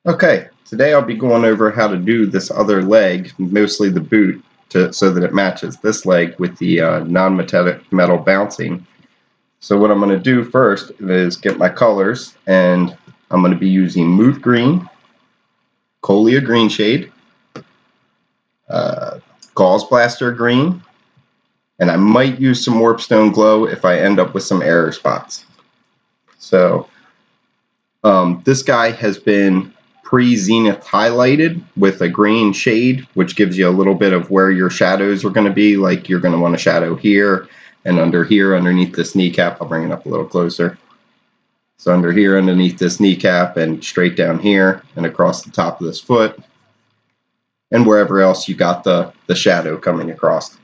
Okay, today I'll be going over how to do this other leg, mostly the boot, so that it matches this leg with the non-metallic metal bouncing. So what I'm going to do first is get my colors, and I'm going to be using Moot Green, Colia Green Shade, uh, Gauze Blaster Green, and I might use some Warpstone Glow if I end up with some error spots. So this guy has been pre-zenith highlighted with a green shade, which gives you a little bit of where your shadows are going to be. Like you're going to want a shadow here and under here underneath this kneecap. I'll bring it up a little closer. So under here underneath this kneecap and straight down here and across the top of this foot and wherever else you got the shadow coming across.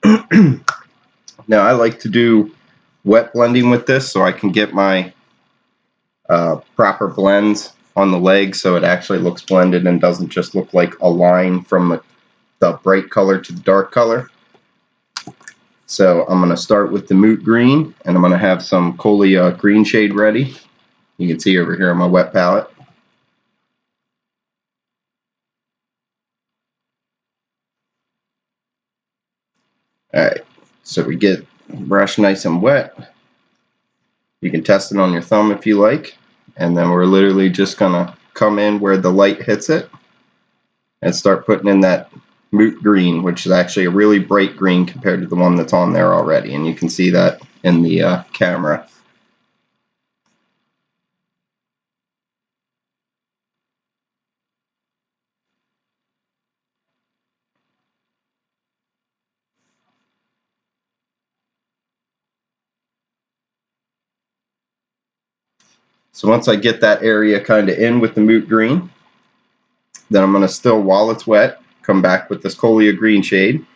Now I like to do wet blending with this so I can get my proper blends on the leg so it actually looks blended and doesn't just look like a line from the bright color to the dark color. So I'm going to start with the Moot Green, and I'm going to have some Colia Green Shade ready. You can see over here on my wet palette. Alright, so we get brush nice and wet. You can test it on your thumb if you like, and then we're literally just going to come in where the light hits it and start putting in that Moot Green, which is actually a really bright green compared to the one that's on there already, and you can see that in the camera. So once I get that area kind of in with the Moot Green, then I'm going to still, while it's wet, come back with this Colia Green Shade.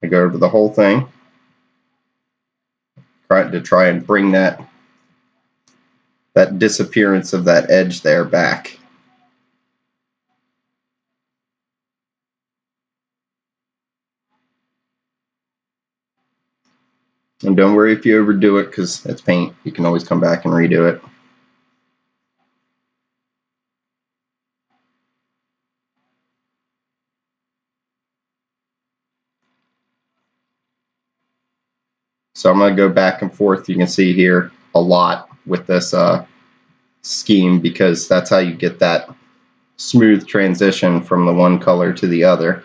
I go over the whole thing, try and bring that disappearance of that edge there back. And don't worry if you overdo it, because it's paint. You can always come back and redo it. So I'm going to go back and forth, you can see here, a lot with this scheme, because that's how you get that smooth transition from the one color to the other.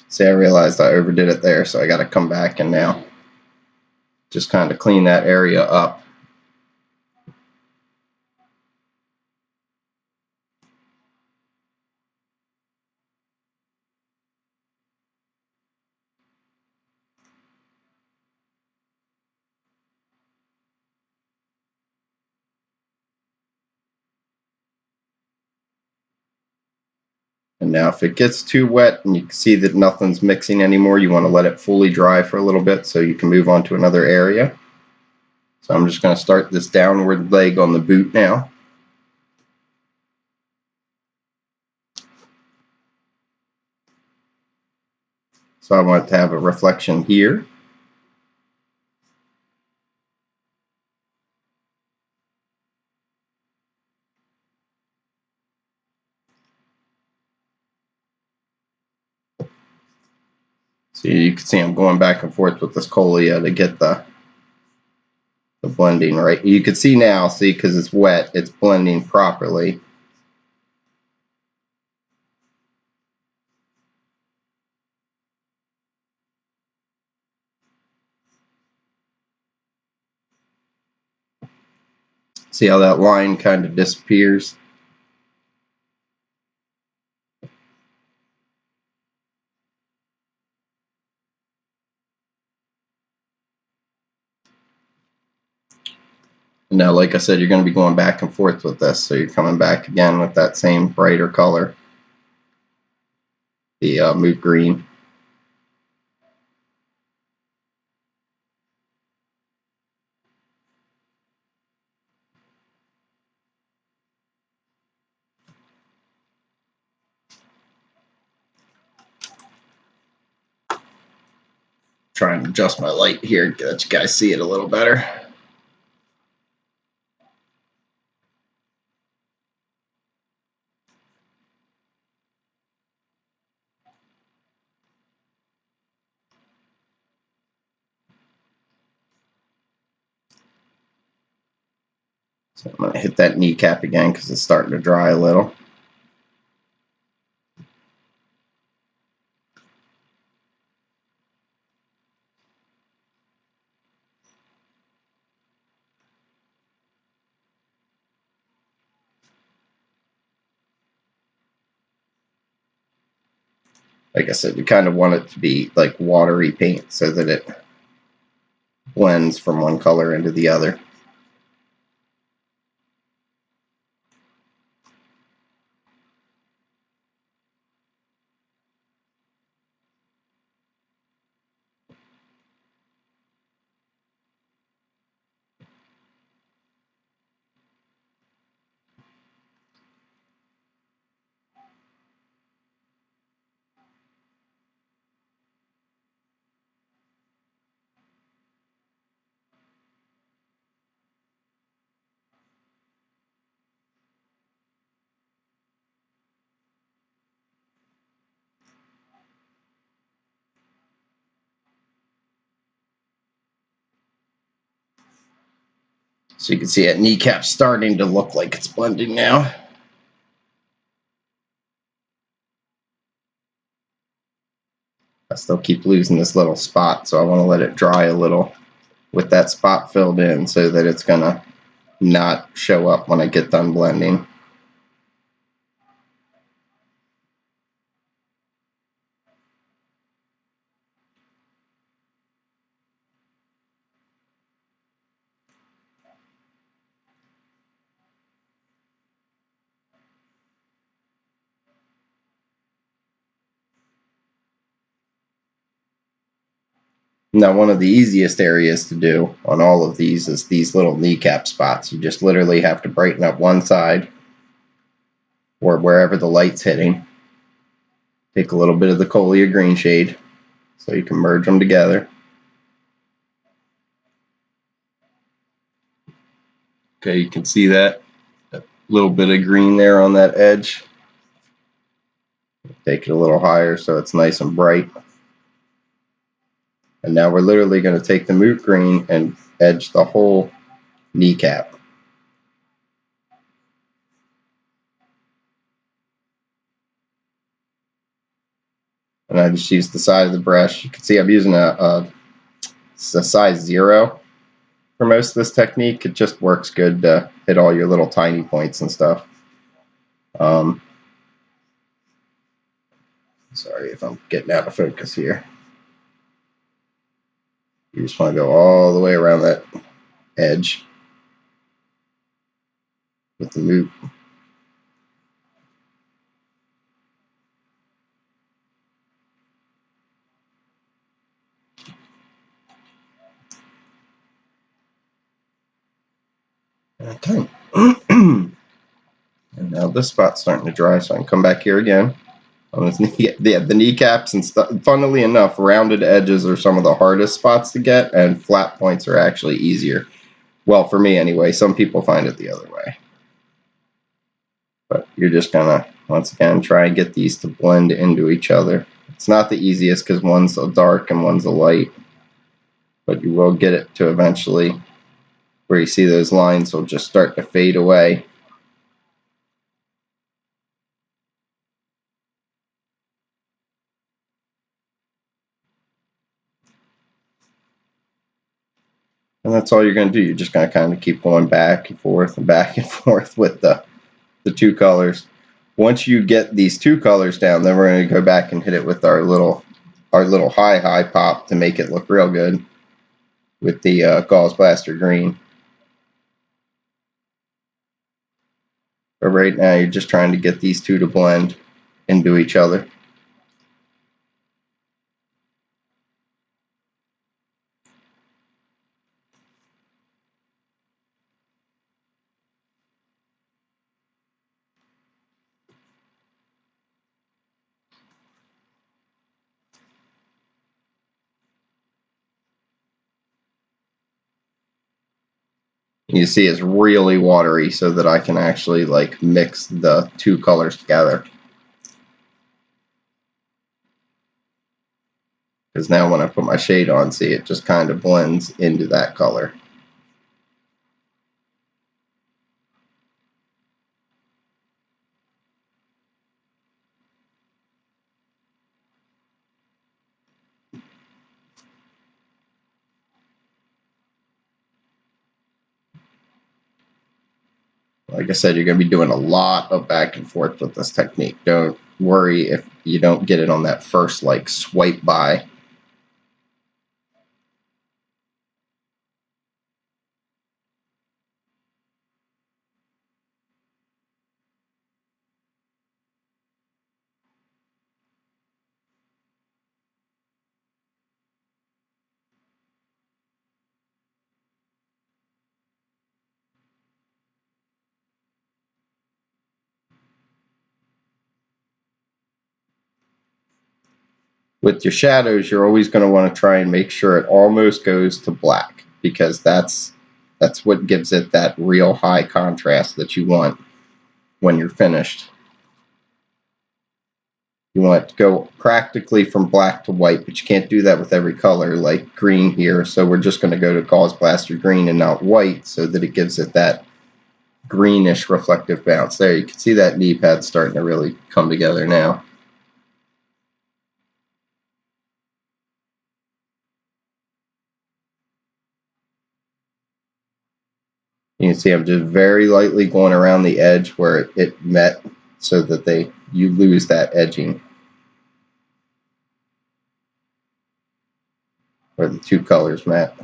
See, I realized I overdid it there, so I got to come back and now just kind of clean that area up. And now if it gets too wet and you can see that nothing's mixing anymore, you want to let it fully dry for a little bit so you can move on to another area. So I'm just going to start this downward leg on the boot now. So I want it to have a reflection here. So you can see I'm going back and forth with this Colia to get the blending right. You can see now, see, because it's wet, it's blending properly. See how that line kind of disappears? And now, like I said, you're going to be going back and forth with this, so you're coming back again with that same brighter color, the Moot Green. Trying to adjust my light here, let you guys see it a little better. So I'm going to hit that kneecap again because it's starting to dry a little. Like I said, you kind of want it to be like watery paint so that it blends from one color into the other. So you can see that kneecap starting to look like it's blending now. I still keep losing this little spot, so I want to let it dry a little with that spot filled in so that it's going to not show up when I get done blending. Now, one of the easiest areas to do on all of these is these little kneecap spots. You just literally have to brighten up one side or wherever the light's hitting. Take a little bit of the Colia green shade so you can merge them together. Okay, you can see that a little bit of green there on that edge. Take it a little higher so it's nice and bright. And now we're literally going to take the moot green and edge the whole kneecap. And I just use the side of the brush. You can see I'm using a size 0 for most of this technique. It just works good to hit all your little tiny points and stuff. Sorry if I'm getting out of focus here. You just want to go all the way around that edge with the moot. Okay. And now this spot's starting to dry, so I can come back here again. On this the kneecaps and stuff. Funnily enough, rounded edges are some of the hardest spots to get, and flat points are actually easier. Well, for me anyway. Some people find it the other way. But you're just gonna, once again, try and get these to blend into each other. It's not the easiest because one's a dark and one's a light, but you will get it to eventually where you see those lines will just start to fade away. And that's all you're going to do. You're just going to kind of keep going back and forth and back and forth with the two colors. Once you get these two colors down, then we're going to go back and hit it with our little high pop to make it look real good with the Gauze Blaster green. But right now you're just trying to get these two to blend into each other. You see it's really watery so that I can actually like mix the two colors together. Because now when I put my shade on, see, it just kind of blends into that color. Like I said, you're going to be doing a lot of back and forth with this technique. Don't worry if you don't get it on that first like swipe by. With your shadows, you're always going to want to try and make sure it almost goes to black, because that's what gives it that real high contrast that you want when you're finished. You want it to go practically from black to white, but you can't do that with every color, like green here. So we're just going to go to Gauze Blaster green and not white, so that it gives it that greenish reflective bounce. There, you can see that knee pad starting to really come together now. You can see I'm just very lightly going around the edge where it met, so that you lose that edging where the two colors met.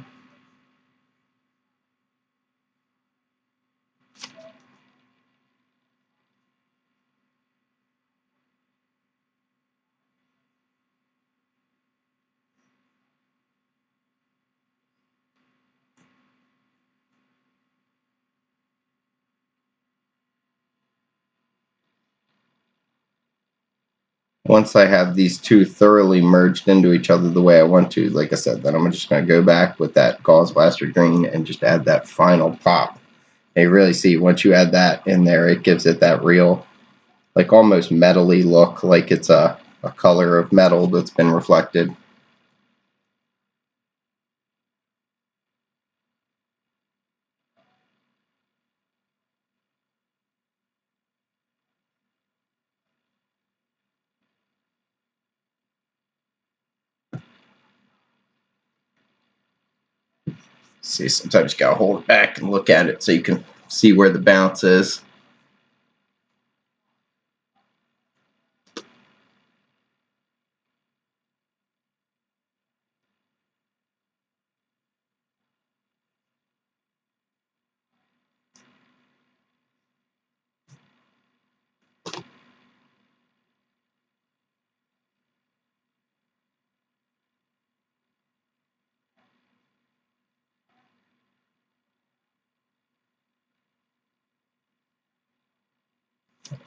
Once I have these two thoroughly merged into each other the way I want to, like I said, then I'm just going to go back with that Gauze Blaster green and just add that final pop. And you really see, once you add that in there, it gives it that real, like almost metally look, like it's a color of metal that's been reflected. See, sometimes you gotta hold it back and look at it so you can see where the bounce is.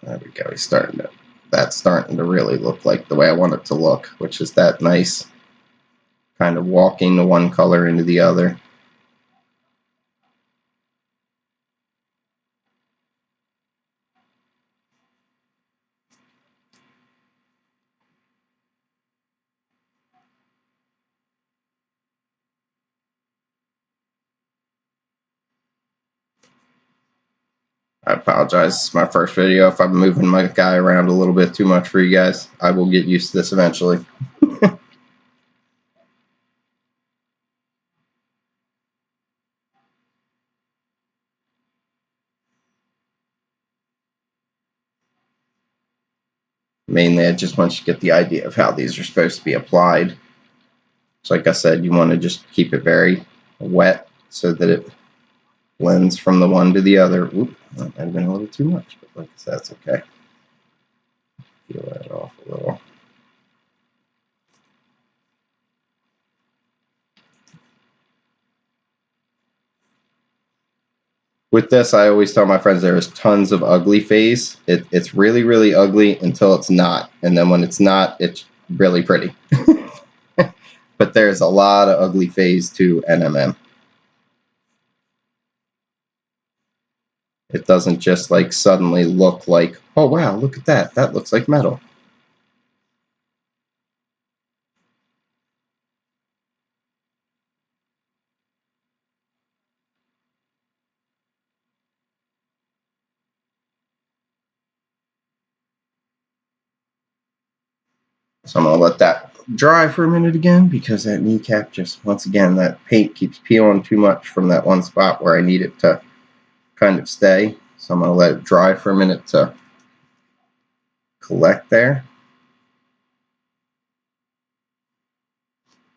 There we go. That's starting to really look like the way I want it to look, which is that nice kind of walking the one color into the other. I apologize. It's my first video. If I'm moving my guy around a little bit too much for you guys, I will get used to this eventually. Mainly, I just want you to get the idea of how these are supposed to be applied. So like I said, you want to just keep it very wet so that it blends from the one to the other. Oop, that might have been a little too much, but like I said, that's okay. Peel that off a little. With this, I always tell my friends there is tons of ugly phase. It's really, really ugly until it's not. And then when it's not, it's really pretty. But there's a lot of ugly phase to NMM. It doesn't just like suddenly look like, oh wow, look at that. That looks like metal. So I'm going to let that dry for a minute again because that kneecap just, once again, that paint keeps peeling too much from that one spot where I need it to kind of stay. So I'm going to let it dry for a minute to collect there.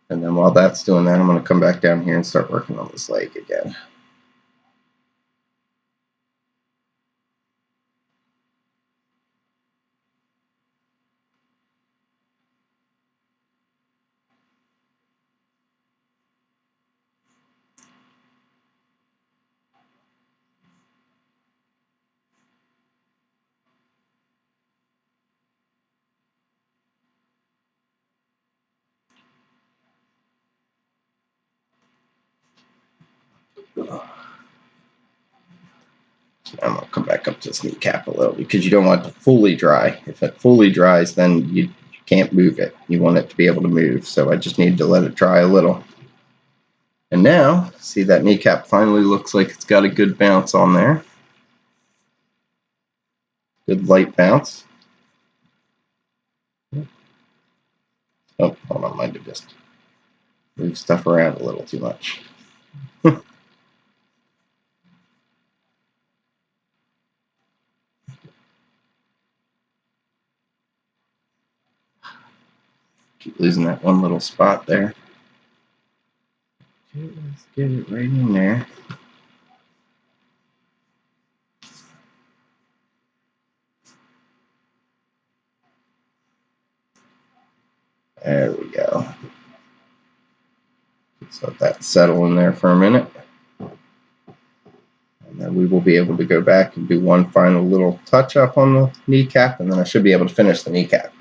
And then while that's doing that, I'm going to come back down here and start working on this leg again. I'm going to come back up to this kneecap a little because you don't want it to fully dry. If it fully dries, then you can't move it. You want it to be able to move. So I just need to let it dry a little. And now, see that kneecap finally looks like it's got a good bounce on there. Good light bounce. Oh, hold on, I might have just moved stuff around a little too much. Keep losing that one little spot there. Let's get it right in there. There we go. Just let that settle in there for a minute. And then we will be able to go back and do one final little touch up on the kneecap, and then I should be able to finish the kneecap.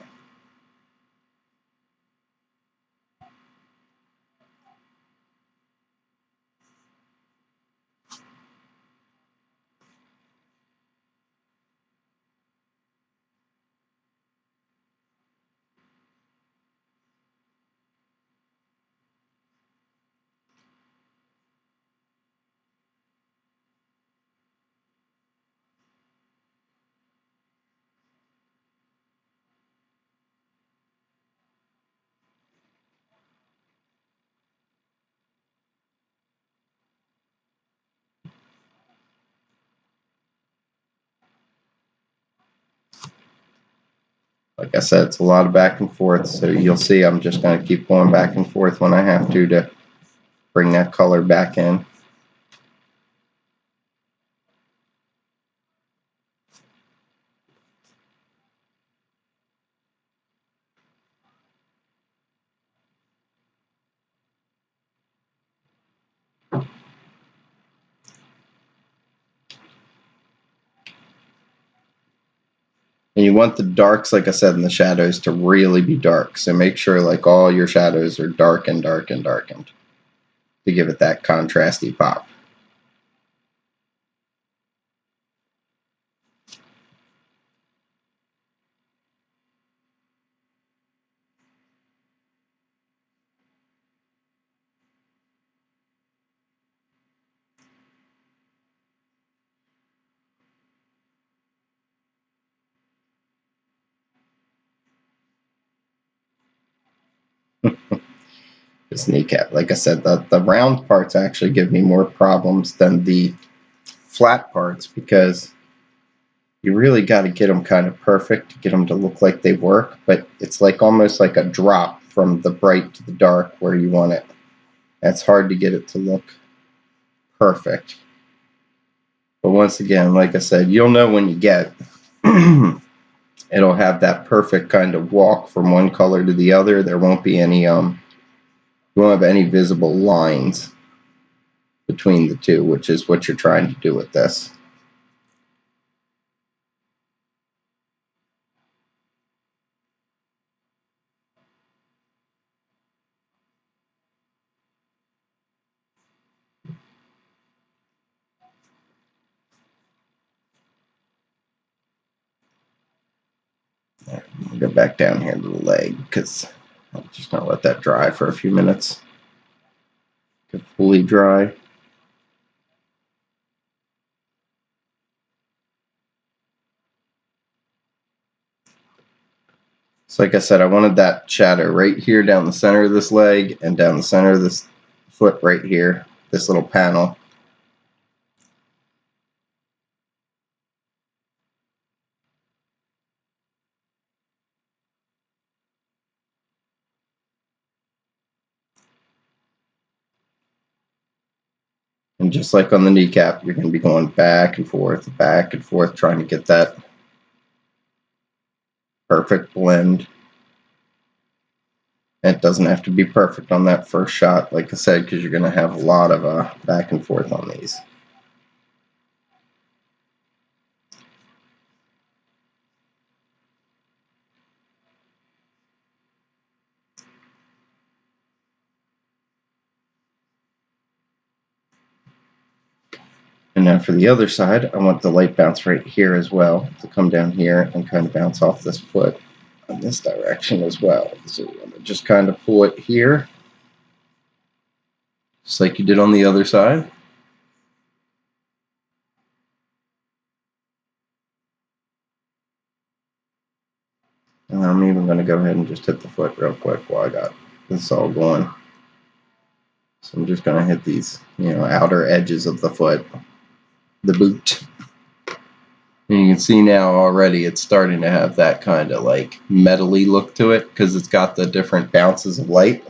Like I said, it's a lot of back and forth, so you'll see I'm just going to keep going back and forth when I have to bring that color back in. And you want the darks, like I said, in the shadows to really be dark. So make sure like all your shadows are darkened to give it that contrasty pop. This kneecap, like I said, the round parts actually give me more problems than the flat parts because you really got to get them kind of perfect to get them to look like they work, but it's like almost like a drop from the bright to the dark where you want it. It's hard to get it to look perfect. But once again, like I said, you'll know when you get it'll have that perfect kind of walk from one color to the other. There won't be any you won't have any visible lines between the two, which is what you're trying to do with this. I'll go back down here to the leg because I'm just gonna let that dry for a few minutes. Get fully dry. So like I said, I wanted that shadow right here down the center of this leg and down the center of this foot right here, this little panel. And just like on the kneecap, you're going to be going back and forth, trying to get that perfect blend. It doesn't have to be perfect on that first shot, like I said, because you're going to have a lot of back and forth on these. And now for the other side, I want the light bounce right here as well to come down here and kind of bounce off this foot in this direction as well. So you want to just kind of pull it here, just like you did on the other side. And I'm even going to go ahead and just hit the foot real quick while I got this all going. So I'm just going to hit these, outer edges of the foot, the boot. And you can see now already it's starting to have that kind of like metally look to it because it's got the different bounces of light.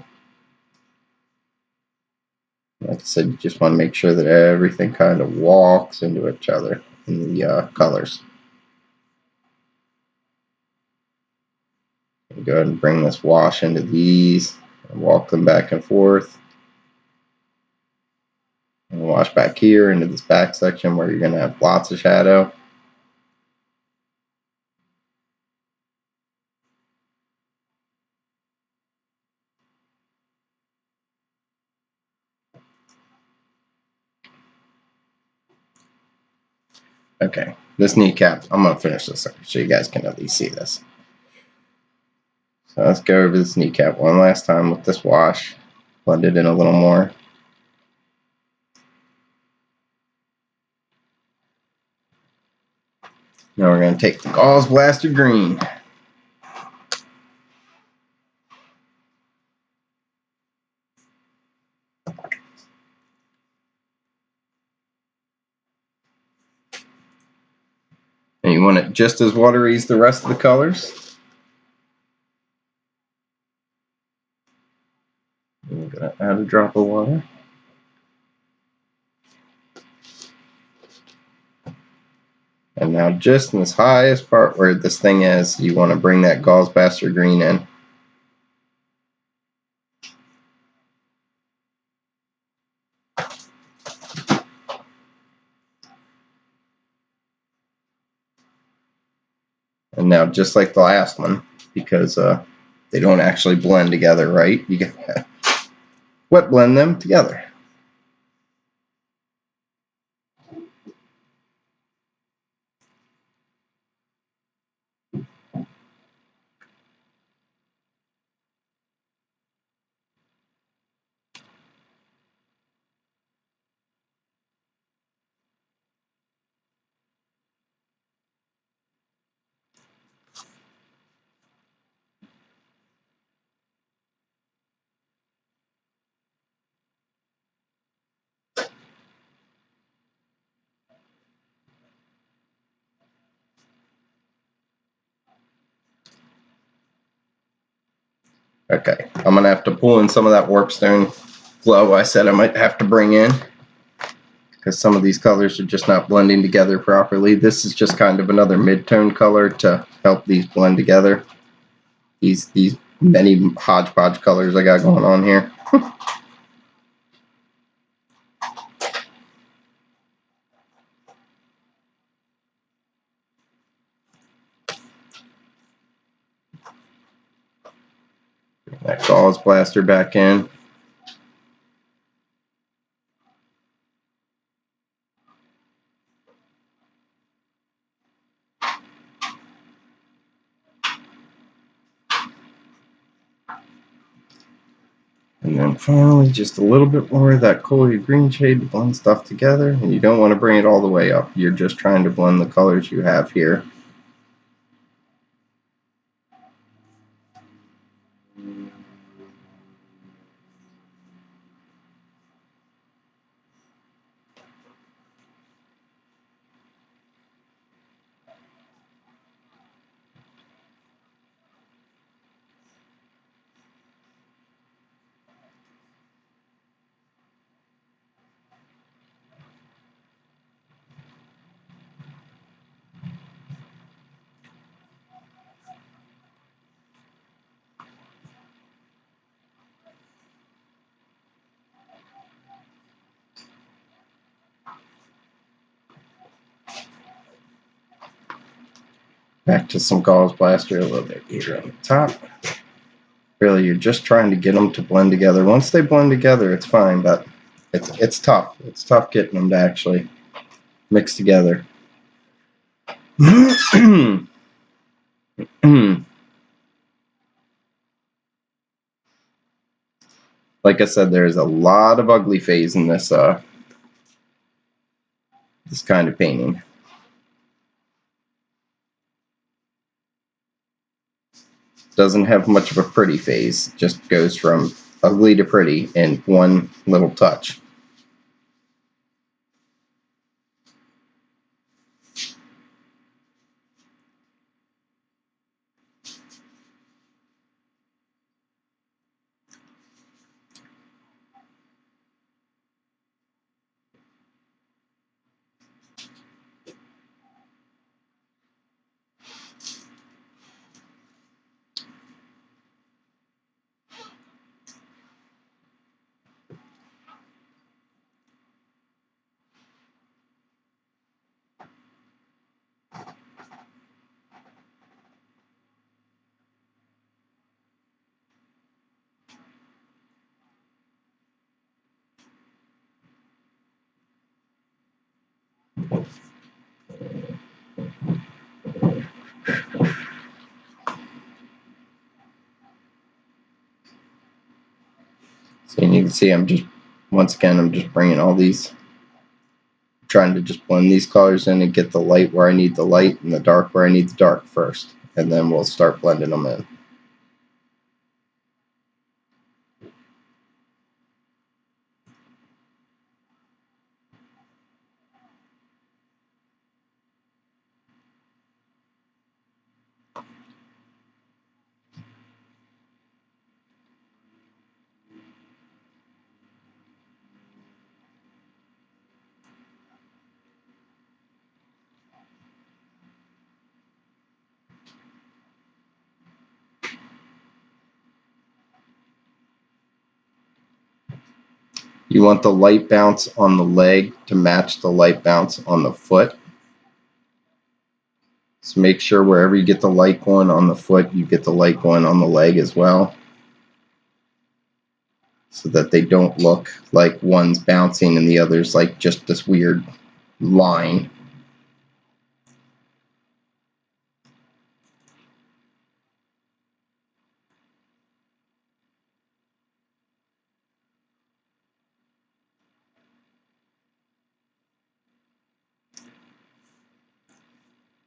Like I said, you just want to make sure that everything kind of walks into each other in the colors. Go ahead and bring this wash into these and walk them back and forth. And wash back here into this back section where you're going to have lots of shadow. Okay, this kneecap, I'm going to finish this up so you guys can at least see this. So let's go over this kneecap one last time with this wash. Blend it in a little more. Now we're going to take the Gauze Blaster Green. And you want it just as watery as the rest of the colors. I'm going to add a drop of water. And now just in this highest part where this thing is, you want to bring that Gauze Blaster Green in. And now just like the last one, because they don't actually blend together right, you get wet blend them together. Okay, I'm going to have to pull in some of that Warpstone glow I said I might have to bring in, because some of these colors are just not blending together properly. This is just kind of another mid-tone color to help these blend together. These many hodgepodge colors I got going on here. Bring that Gauze Blaster back in. And then finally, just a little bit more of that Kohler green shade to blend stuff together. And you don't want to bring it all the way up. You're just trying to blend the colors you have here. Back to some Gauze Blaster a little bit here on the top. Really, you're just trying to get them to blend together. Once they blend together, it's fine, but it's tough. It's tough getting them to actually mix together. Like I said, there's a lot of ugly phase in this this kind of painting. Doesn't have much of a pretty phase. Just goes from ugly to pretty in one little touch. So you can see I'm just, once again, I'm just bringing all these, trying to just blend these colors in and get the light where I need the light and the dark where I need the dark first. And then we'll start blending them in. You want the light bounce on the leg to match the light bounce on the foot. So make sure wherever you get the light going on the foot, you get the light going on the leg as well, so that they don't look like one's bouncing and the other's like just this weird line.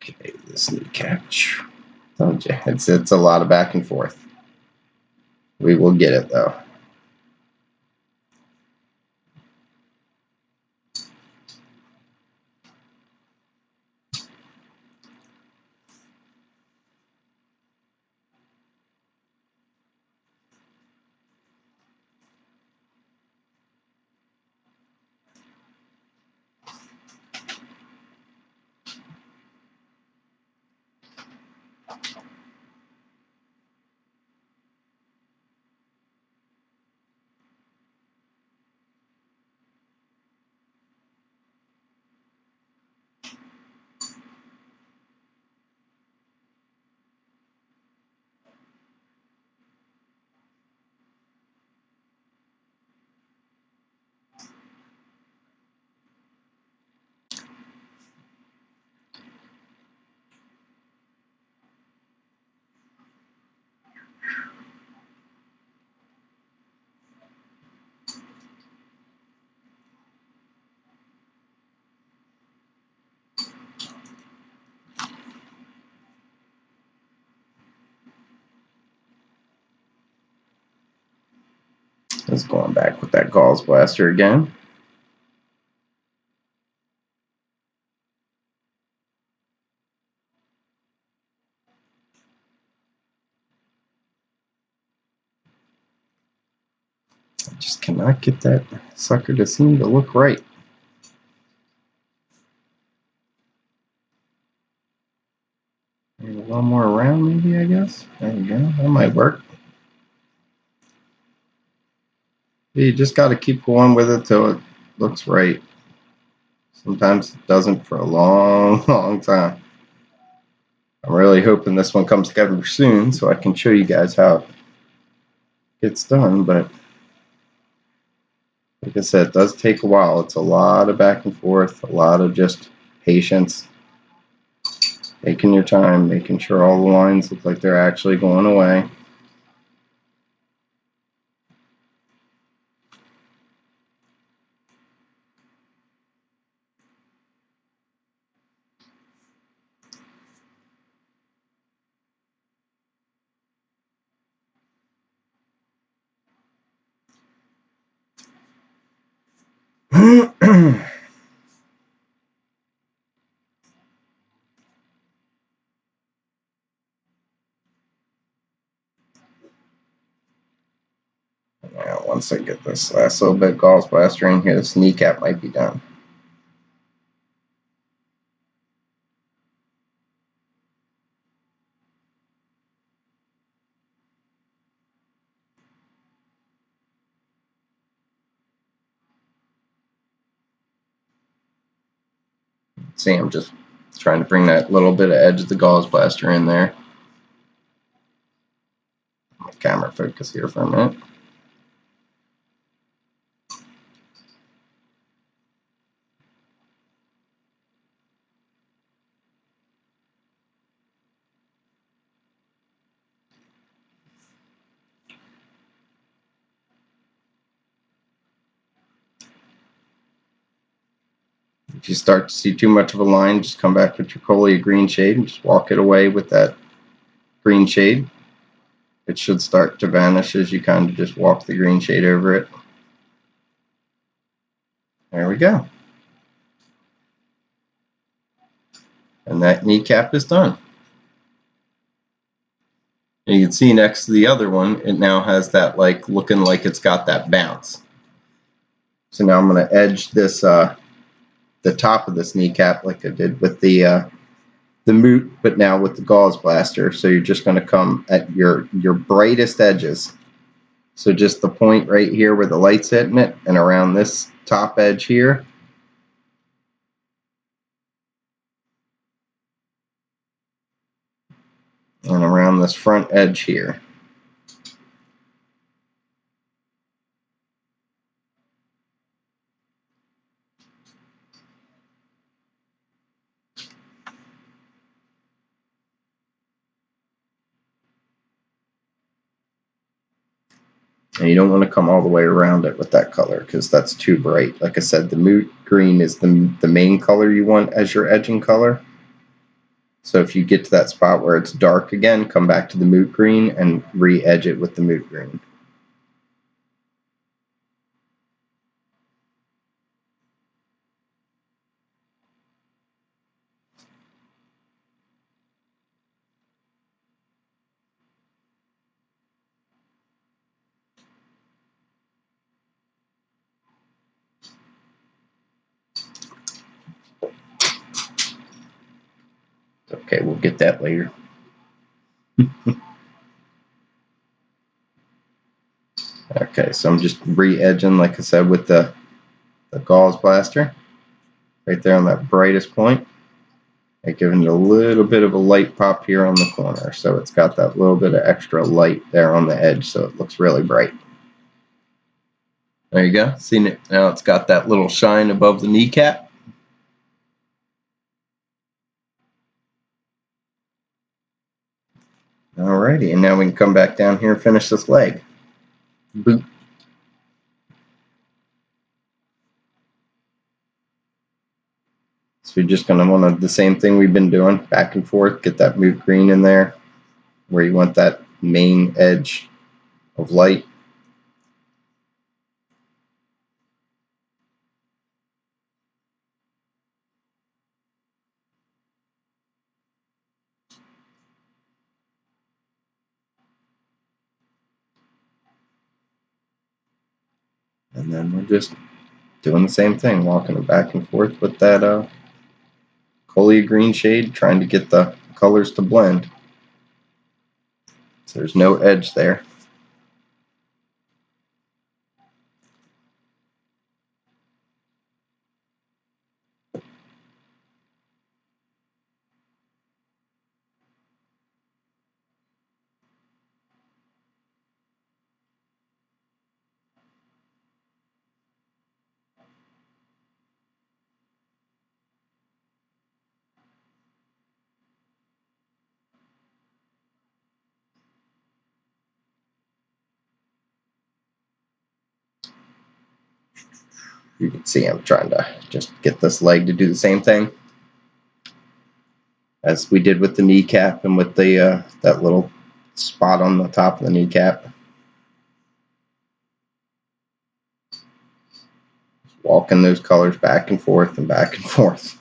Okay, this knee catch. Told you, it's a lot of back and forth. We will get it though. Just going back with that Gauze Blaster again. I just cannot get that sucker to seem to look right. Maybe a little more around, maybe, I guess. There you go. That might work. You just got to keep going with it till it looks right. Sometimes it doesn't for a long, long time. I'm really hoping this one comes together soon so I can show you guys how it gets done, but like I said, it does take a while. It's a lot of back and forth, a lot of just patience, taking your time, making sure all the lines look like they're actually going away. Now, once I get this last little bit of Gauze Blaster in here, this kneecap might be done. See, I'm just trying to bring that little bit of edge of the Gauze Blaster in there. Camera focus here for a minute. If you start to see too much of a line, just come back with your Colia green shade and just walk it away with that green shade. It should start to vanish as you kind of just walk the green shade over it. There we go. And that kneecap is done. And you can see next to the other one, it now has that like looking like it's got that bounce. So now I'm going to edge this the top of this kneecap like I did with the Moot, but now with the Gauze Blaster. So you're just going to come at your brightest edges. So just the point right here where the light's hitting it, and around this top edge here. And around this front edge here. And you don't want to come all the way around it with that color because that's too bright. Like I said, the Moot green is the main color you want as your edging color. So if you get to that spot where it's dark again, come back to the Moot green and re-edge it with the Moot green. Okay, we'll get that later. Okay, so I'm just re-edging, like I said, with the Gauze Blaster right there on that brightest point, and giving it a little bit of a light pop here on the corner, so it's got that little bit of extra light there on the edge, so it looks really bright. There you go. See it now? It's got that little shine above the kneecap. Alrighty, and now we can come back down here and finish this leg. Boop. So you're just going to want to do the same thing we've been doing, back and forth, get that Moot green in there where you want that main edge of light. And then we're just doing the same thing, walking it back and forth with that Colia green shade, trying to get the colors to blend. So there's no edge there. You can see I'm trying to just get this leg to do the same thing as we did with the kneecap and with the that little spot on the top of the kneecap. Walking those colors back and forth and back and forth.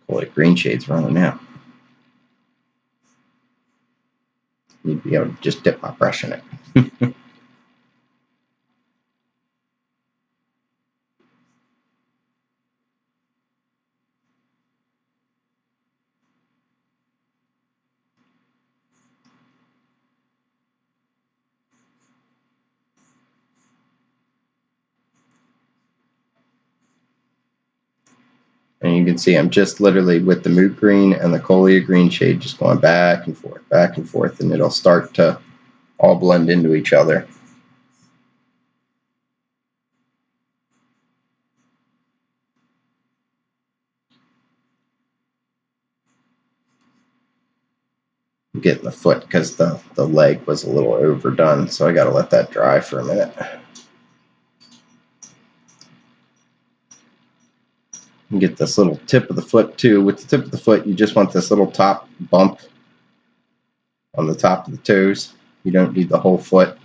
Cool, green shade's running out. Need to be able to just dip my brush in it. And you can see I'm just literally with the moot green and the Colia green shade just going back and forth, and it'll start to all blend into each other. I'm getting the foot because the leg was a little overdone, so I got to let that dry for a minute. And get this little tip of the foot too. With the tip of the foot, you just want this little top bump on the top of the toes. You don't need the whole foot.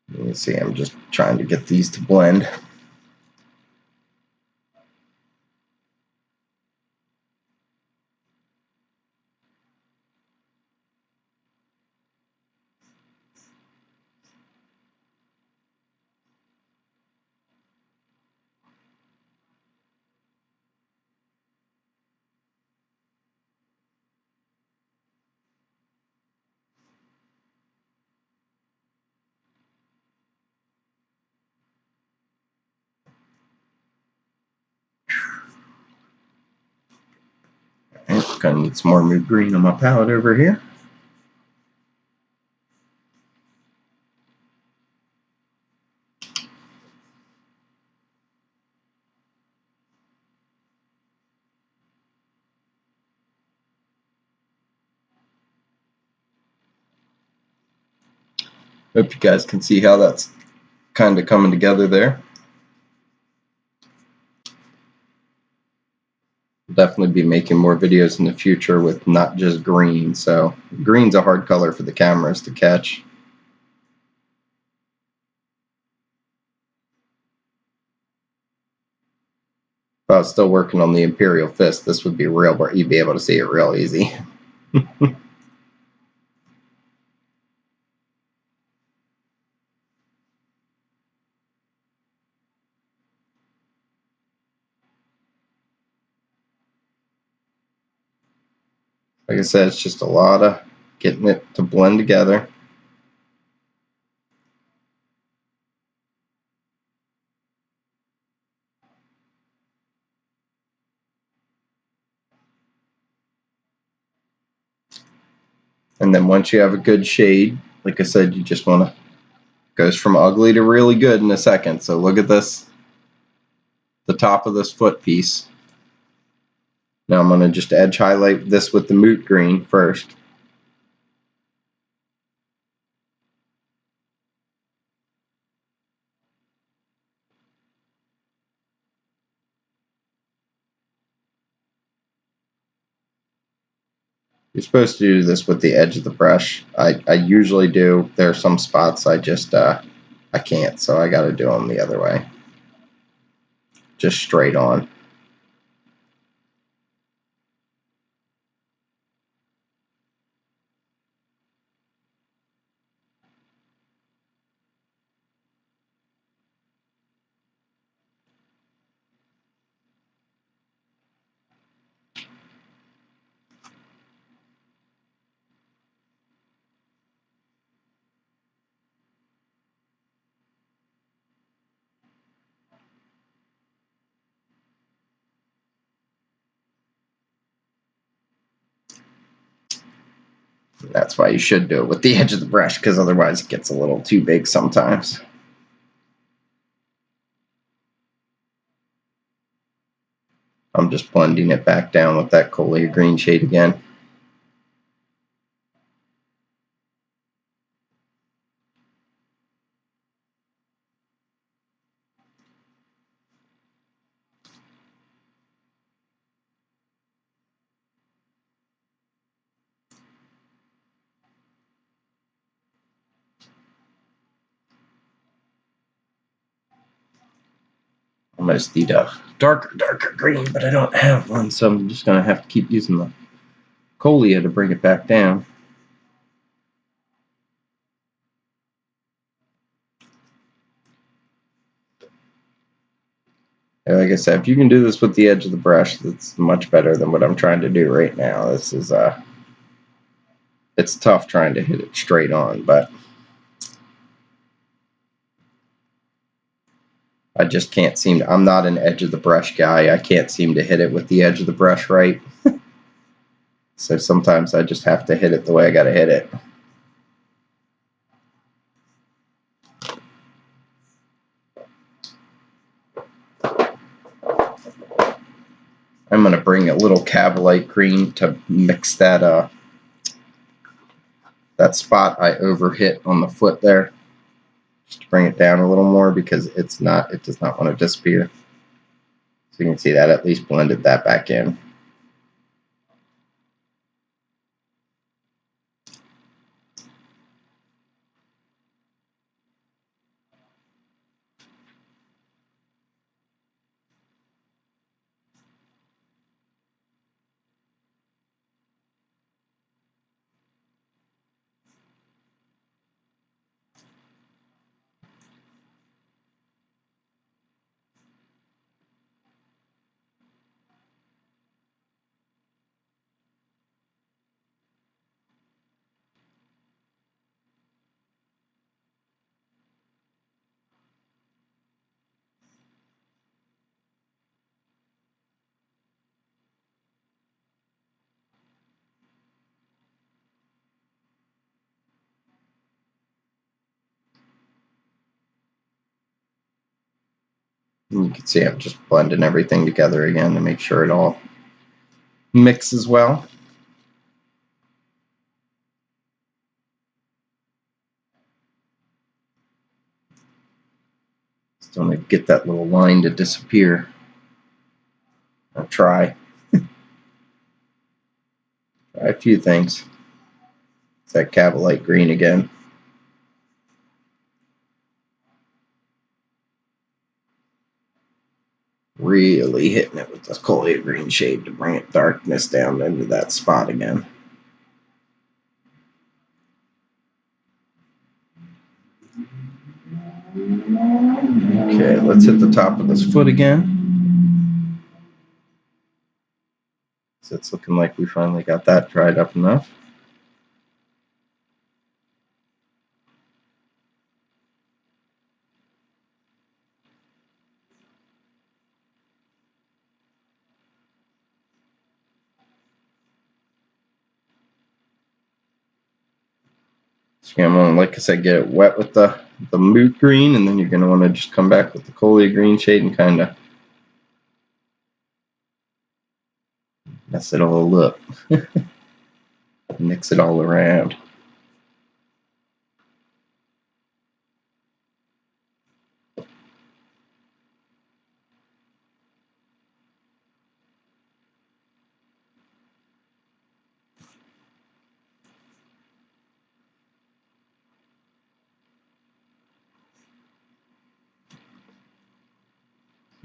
You can see I'm just trying to get these to blend. Gonna need some more moot green on my palette over here. Hope you guys can see how that's kind of coming together there. Definitely be making more videos in the future with not just green. So green's a hard color for the cameras to catch. If I was still working on the Imperial Fist, this would be real, but you'd be able to see it real easy. Like I said, it's just a lot of getting it to blend together. And then once you have a good shade, like I said, you just want to, goes from ugly to really good in a second. So look at this, the top of this foot piece. Now I'm going to just edge highlight this with the moot green first. You're supposed to do this with the edge of the brush. I usually do. There are some spots I just I can't, so I got to do them the other way. Just straight on. That's why you should do it with the edge of the brush, because otherwise it gets a little too big sometimes. I'm just blending it back down with that Colia green shade again. Almost need a darker green, but I don't have one, so I'm just going to have to keep using the Colia to bring it back down. And like I said, if you can do this with the edge of the brush, that's much better than what I'm trying to do right now. This is it's tough trying to hit it straight on, but I just can't seem to, I'm not an edge of the brush guy. I can't seem to hit it with the edge of the brush right. So sometimes I just have to hit it the way I got to hit it. I'm going to bring a little Cavalite green to mix that that spot I overhit on the foot there. Just to bring it down a little more, because it does not want to disappear. So you can see that at least blended that back in. And you can see I'm just blending everything together again to make sure it all mixes well. Just want to get that little line to disappear. I'll try. Try a few things. It's that Cavalite green again. Really hitting it with this Colia green shade to bring it darkness down into that spot again. Okay, let's hit the top of this foot again. So it's looking like we finally got that dried up enough. So you're gonna want to, like I said, get it wet with the moot green, and then you're gonna want to just come back with the colia green shade and kind of mess it all up. Mix it all around.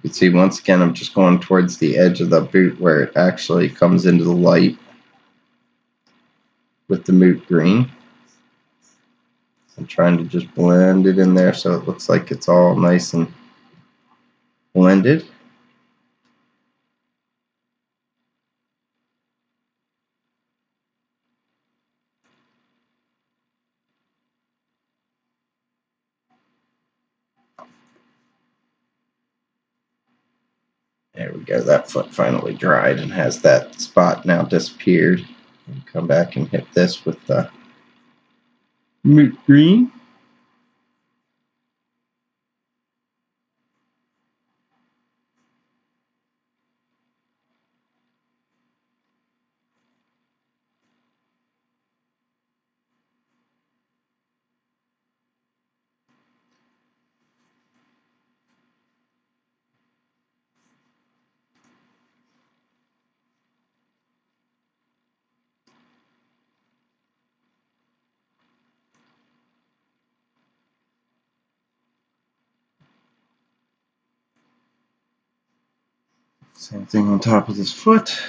You can see once again I'm just going towards the edge of the boot where it actually comes into the light with the moot green. I'm trying to just blend it in there so it looks like it's all nice and blended. There we go, that foot finally dried and has that spot now disappeared. And come back and hit this with the moot green. Same thing on top of this foot.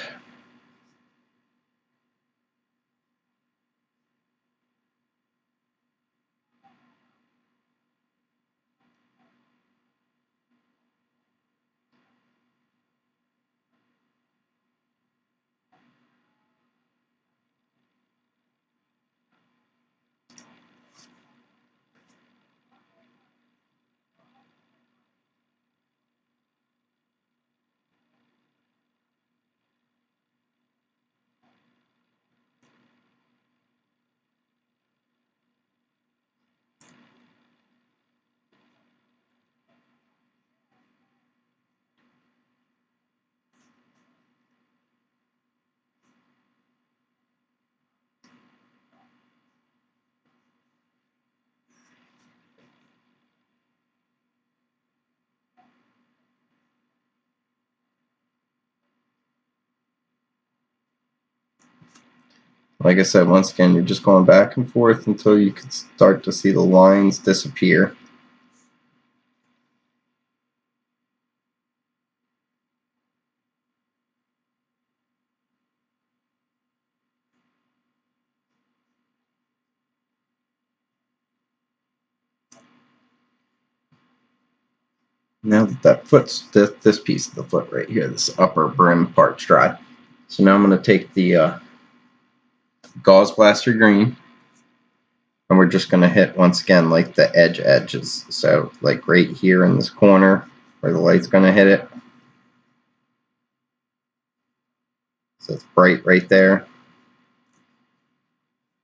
Like I said, once again, you're just going back and forth until you can start to see the lines disappear. Now that foot's, this piece of the foot right here, this upper brim part's dry. So now I'm going to take the Gauze Blaster green, and we're just going to hit once again like the edges. So like right here in this corner where the light's going to hit it. So it's bright right there.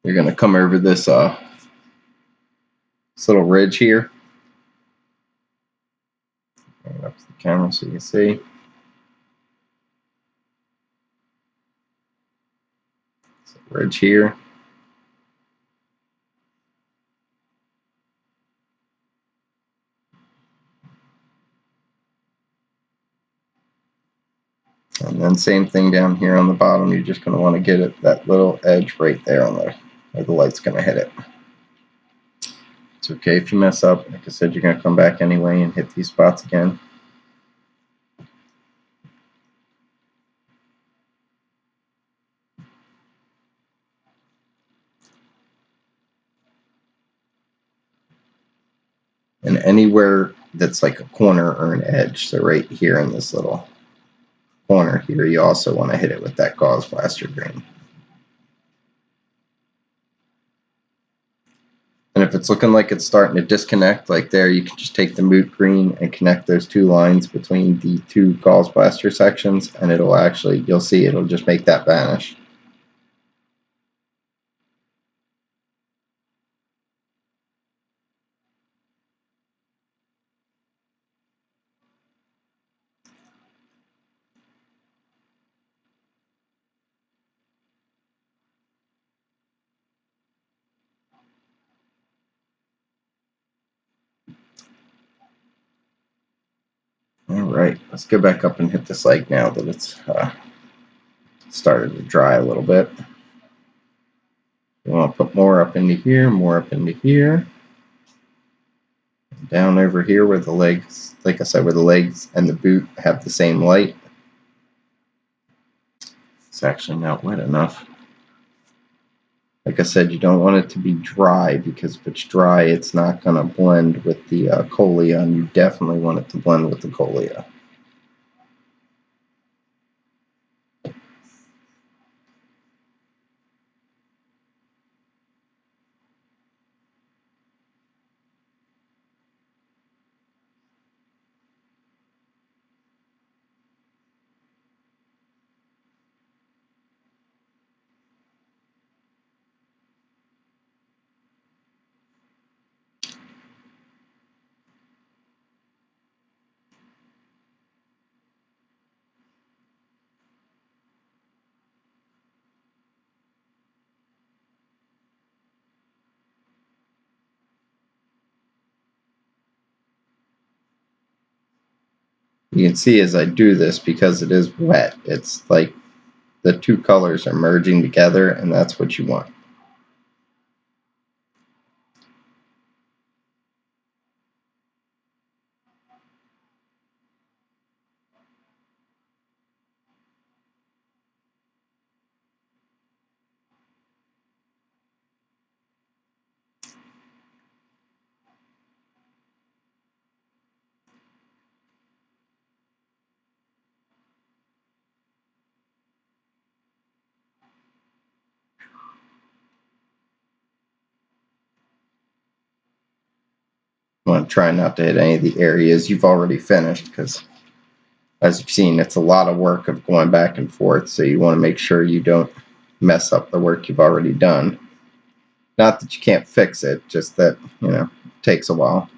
You're going to come over this little ridge here. Bring it up to the camera so you can see. Ridge here. And then same thing down here on the bottom. You're just going to want to get it that little edge right there on there where the light's going to hit it. It's okay if you mess up. Like I said, you're going to come back anyway and hit these spots again. And anywhere that's like a corner or an edge, so right here in this little corner here, you also want to hit it with that Gauze Blaster green. And if it's looking like it's starting to disconnect, like there, you can just take the moot green and connect those two lines between the two Gauze Blaster sections, and it'll actually, you'll see, it'll just make that vanish. Alright, let's go back up and hit this leg now that it's started to dry a little bit. We want to put more up into here, more up into here. Down over here where the legs, like I said, where the legs and the boot have the same light. It's actually not wet enough. Like I said, you don't want it to be dry, because if it's dry, it's not going to blend with the Colia, and you definitely want it to blend with the Colia. You can see as I do this, because it is wet, it's like the two colors are merging together, and that's what you want. You want to try not to hit any of the areas you've already finished, because as you've seen, it's a lot of work of going back and forth, so you want to make sure you don't mess up the work you've already done. Not that you can't fix it, just that, it takes a while.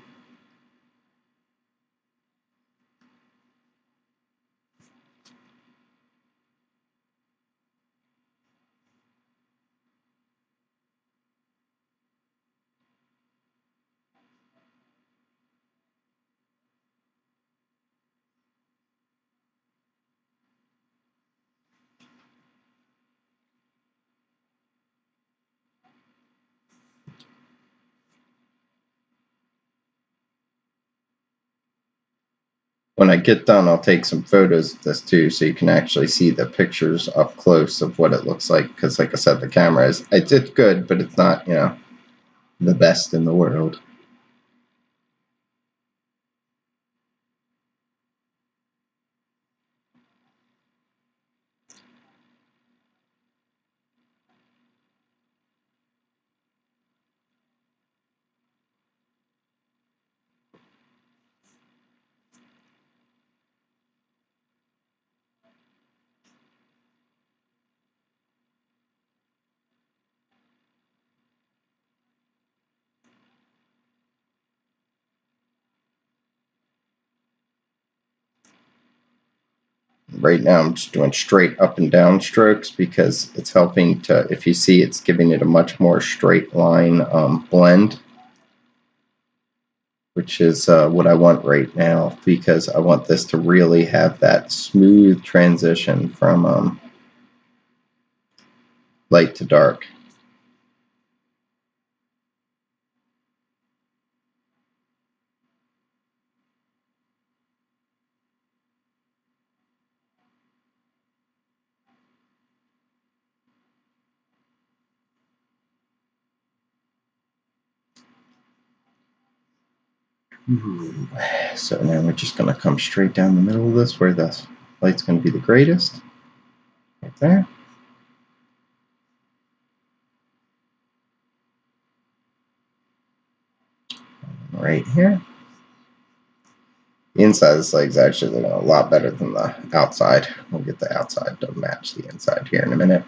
When I get done, I'll take some photos of this too, so you can actually see the pictures up close of what it looks like, because like I said, the camera it's good, but it's not, the best in the world. Right now I'm just doing straight up and down strokes, because it's helping to, if you see, it's giving it a much more straight line blend, which is what I want right now, because I want this to really have that smooth transition from light to dark. So now we're just going to come straight down the middle of this, where the light's going to be the greatest. Right there. Right here. The inside of this leg's actually looking a lot better than the outside. We'll get the outside to match the inside here in a minute.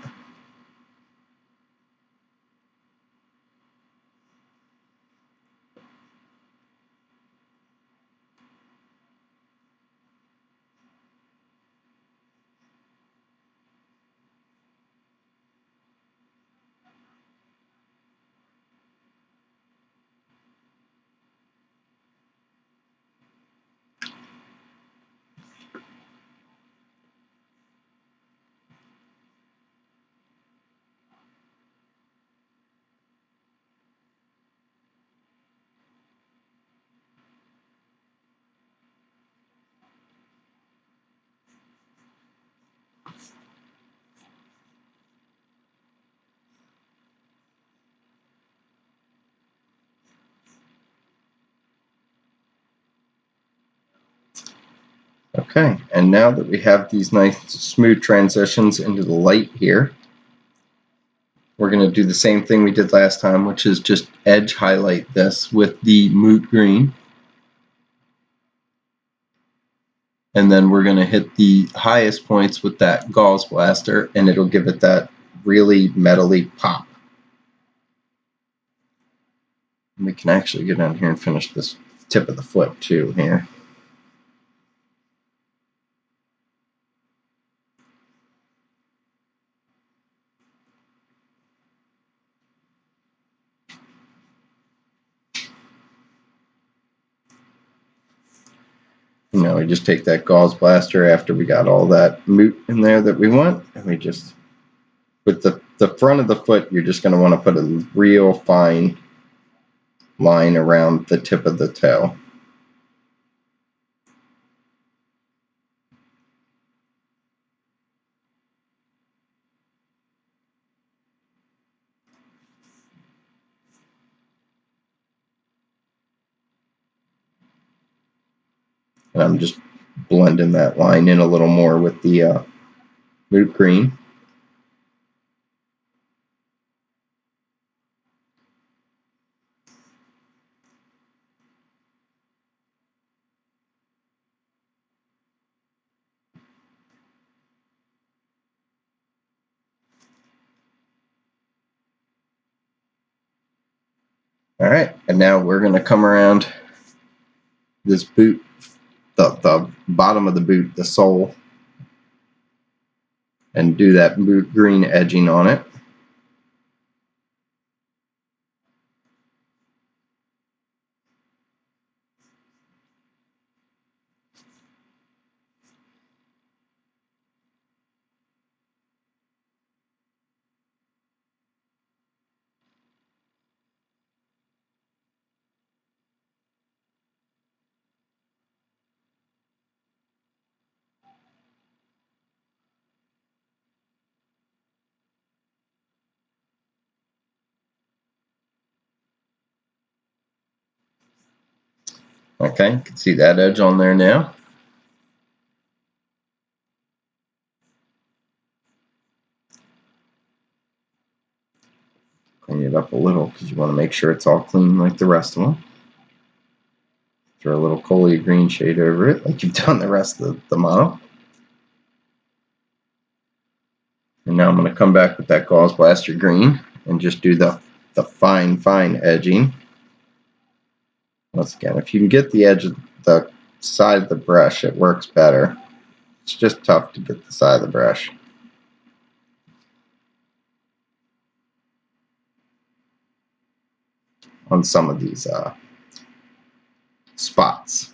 Okay, and now that we have these nice smooth transitions into the light here, we're going to do the same thing we did last time, which is just edge highlight this with the Moot Green. And then we're going to hit the highest points with that Gauze Blaster, and it'll give it that really metally pop. And we can actually go down here and finish this tip of the foot too here. Now we just take that Gauze Blaster after we got all that moot in there that we want, and we just, with the front of the foot, you're just going to want to put a real fine line around the tip of the toe. And I'm just blending that line in a little more with the Moot Green. All right, and now we're going to come around this boot, the bottom of the boot, the sole, and do that Moot Green edging on it. Okay, you can see that edge on there now. Clean it up a little because you want to make sure it's all clean like the rest of them. Throw a little Colia green shade over it like you've done the rest of the model. And now I'm going to come back with that Gauze Blaster green and just do the fine edging. Once again, if you can get the edge of the side of the brush, it works better. It's just tough to get the side of the brush. On some of these spots.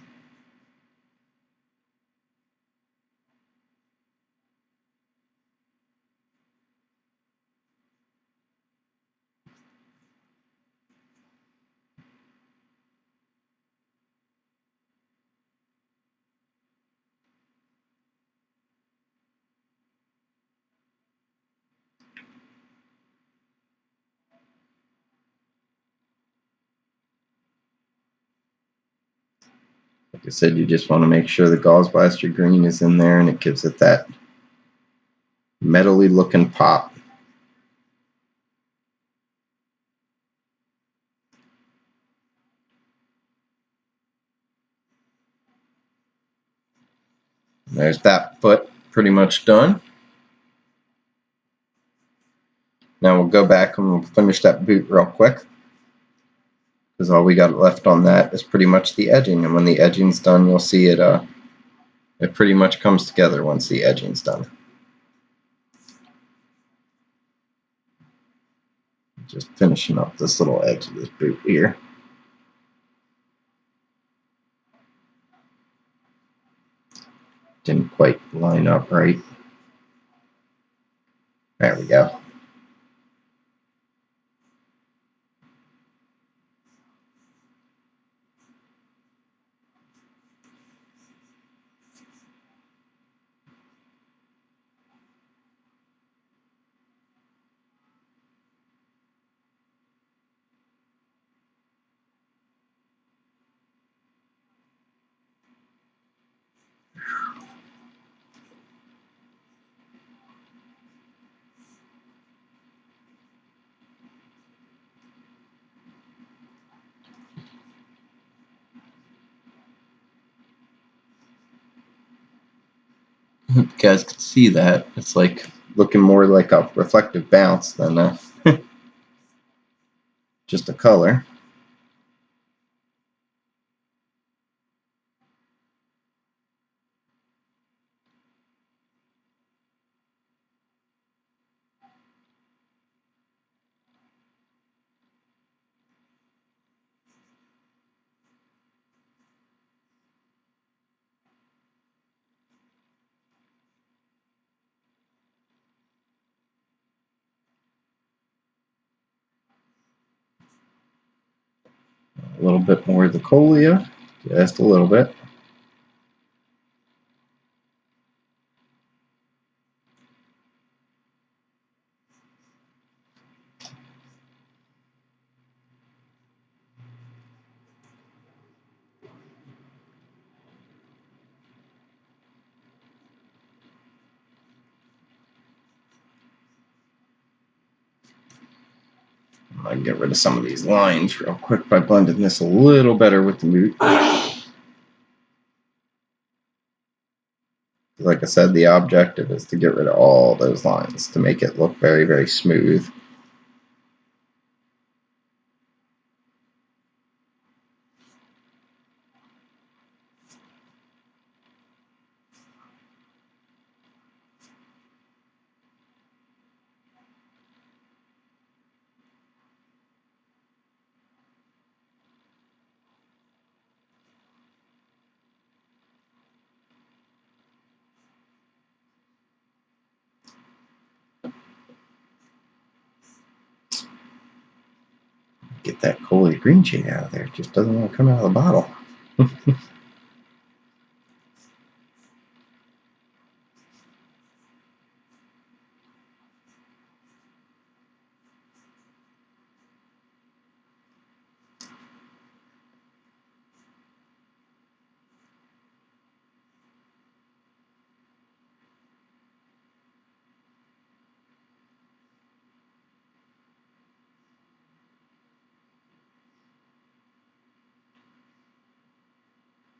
Like I said, you just want to make sure the Gauze Blaster green is in there and it gives it that metally looking pop. There's that foot pretty much done. Now we'll go back and we'll finish that boot real quick, because all we got left on that is pretty much the edging, and when the edging's done, you'll see it it pretty much comes together once the edging's done. Just finishing up this little edge of this boot here. Didn't quite line up right. There we go. You guys can see that. It's like looking more like a reflective bounce than just a color. A little bit more of the Colia, just a little bit. I can get rid of some of these lines real quick by blending this a little better with the moot. Like I said, the objective is to get rid of all those lines to make it look very, very smooth. Get that Colia green shade out of there. It just doesn't want to come out of the bottle.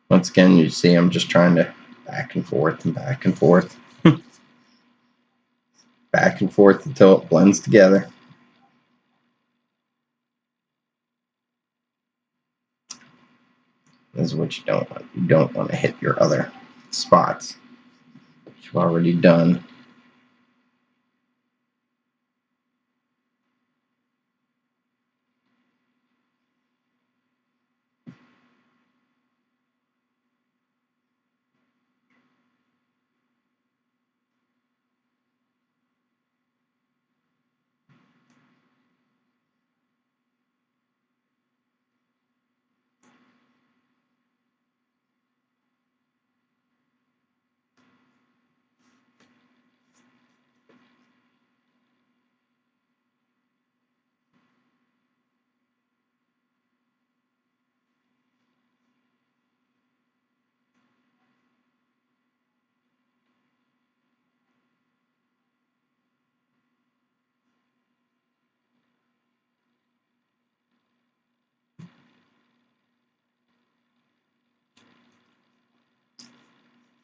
Once again, you see I'm just trying to back and forth and back and forth. Back and forth until it blends together. This is what you don't want. You don't want to hit your other spots, which you've already done.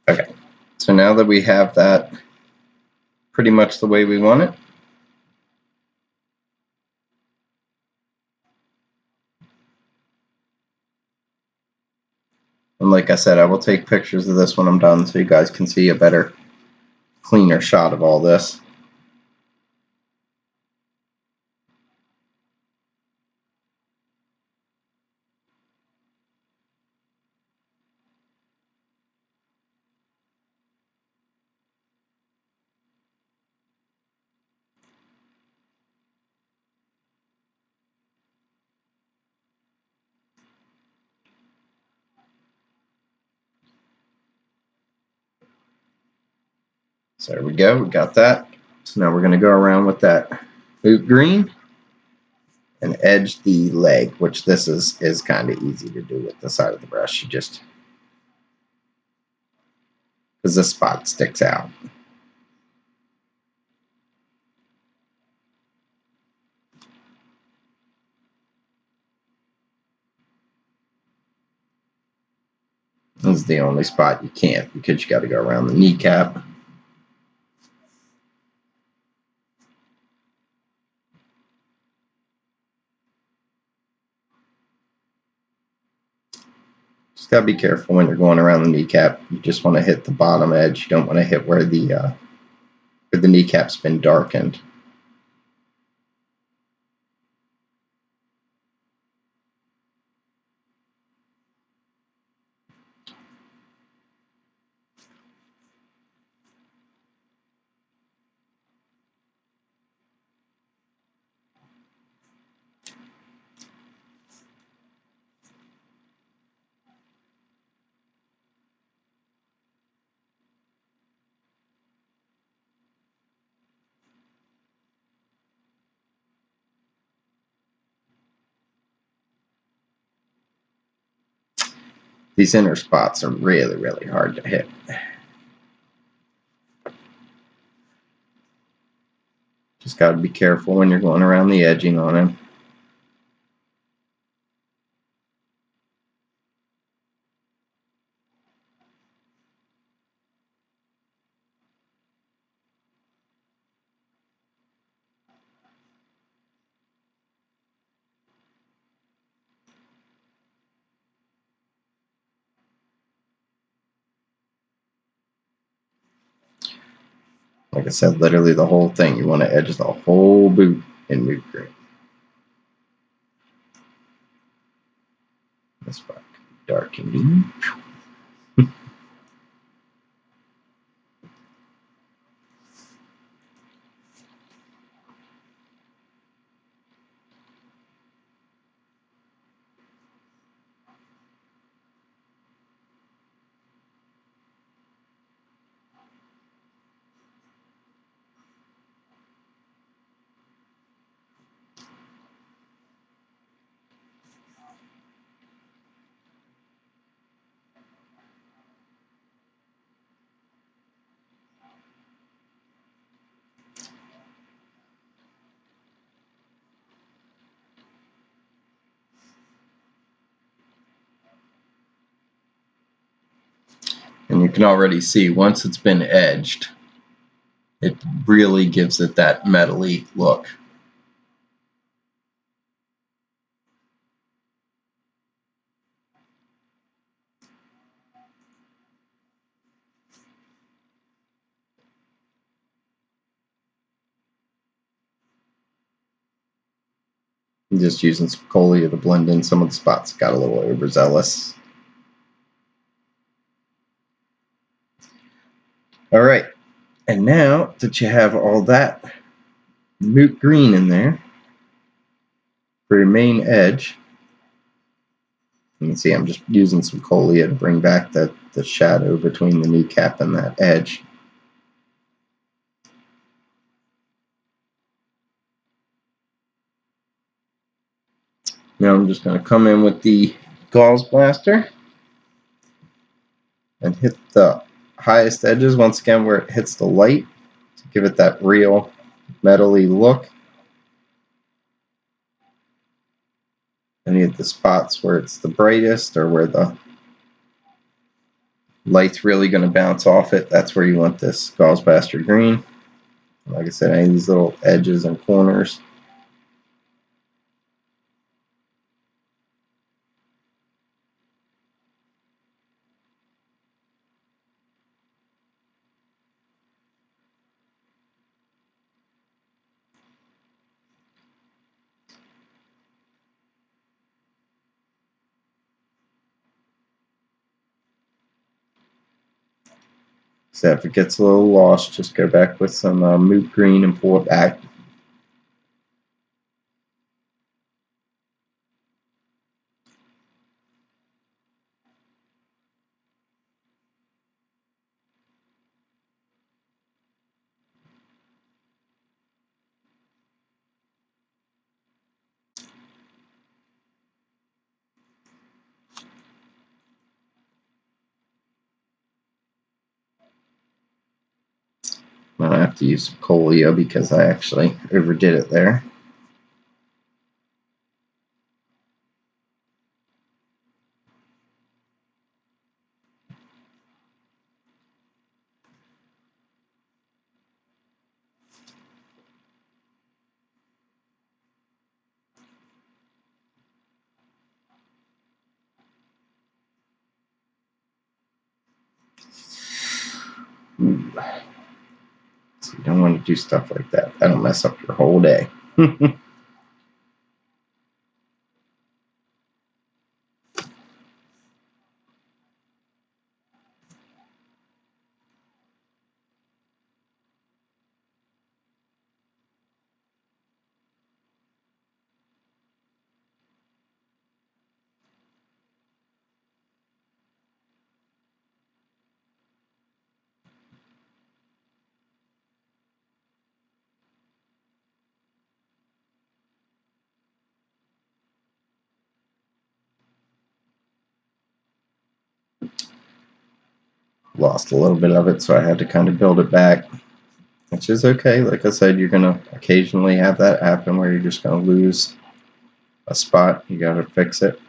Okay, so now that we have that pretty much the way we want it, and like I said, I will take pictures of this when I'm done so you guys can see a better, cleaner shot of all this. So there we go, we got that. So now we're going to go around with that moot green and edge the leg, which this is kind of easy to do with the side of the brush. You just, because this spot sticks out. This is the only spot you can't because you got to go around the kneecap. Just gotta be careful when you're going around the kneecap. You just want to hit the bottom edge. You don't want to hit where the kneecap's been darkened. These inner spots are really, really hard to hit. Just got to be careful when you're going around the edging on him. Like I said, literally the whole thing. You want to edge the whole boot in moot green. This spot darkening. And you can already see once it's been edged, it really gives it that metally look. I'm just using some Colia to blend in some of the spots that got a little overzealous. All right, and now that you have all that moot green in there for your main edge, you can see I'm just using some Colia to bring back the shadow between the kneecap and that edge. Now I'm just going to come in with the Gauze Blaster and hit the highest edges once again where it hits the light to give it that real metally look. Any of the spots where it's the brightest or where the light's really going to bounce off it, that's where you want this Gauze Blaster green. Like I said, any of these little edges and corners. So if it gets a little lost, just go back with some moot green and pull it back. I have to use some Colia because I actually overdid it there. don't want to do stuff like that. That'll mess up your whole day. Lost a little bit of it, so I had to kind of build it back, which is okay. Like I said, you're going to occasionally have that happen where you're just going to lose a spot. You got to fix it.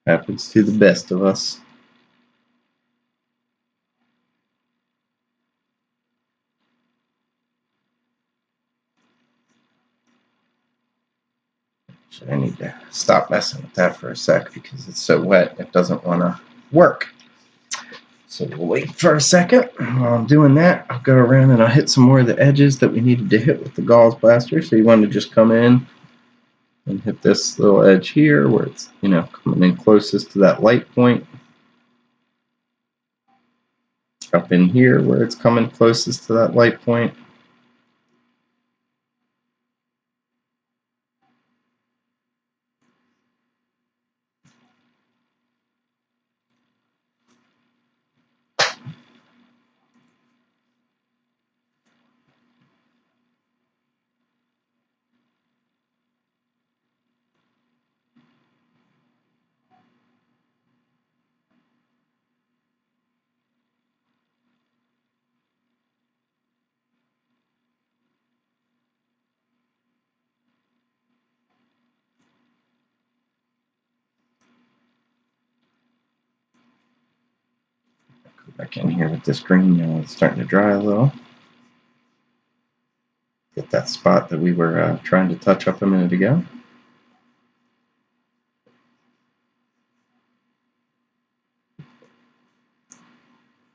Happens to the best of us. I need to stop messing with that for a sec because it's so wet it doesn't want to work. So we'll wait for a second. While I'm doing that, I'll go around and I'll hit some more of the edges that we needed to hit with the Gauze Blaster. So you want to just come in and hit this little edge here where it's, you know, coming in closest to that light point. Up in here where it's coming closest to that light point. Go back in here with this green now. It's starting to dry a little. Get that spot that we were trying to touch up a minute ago.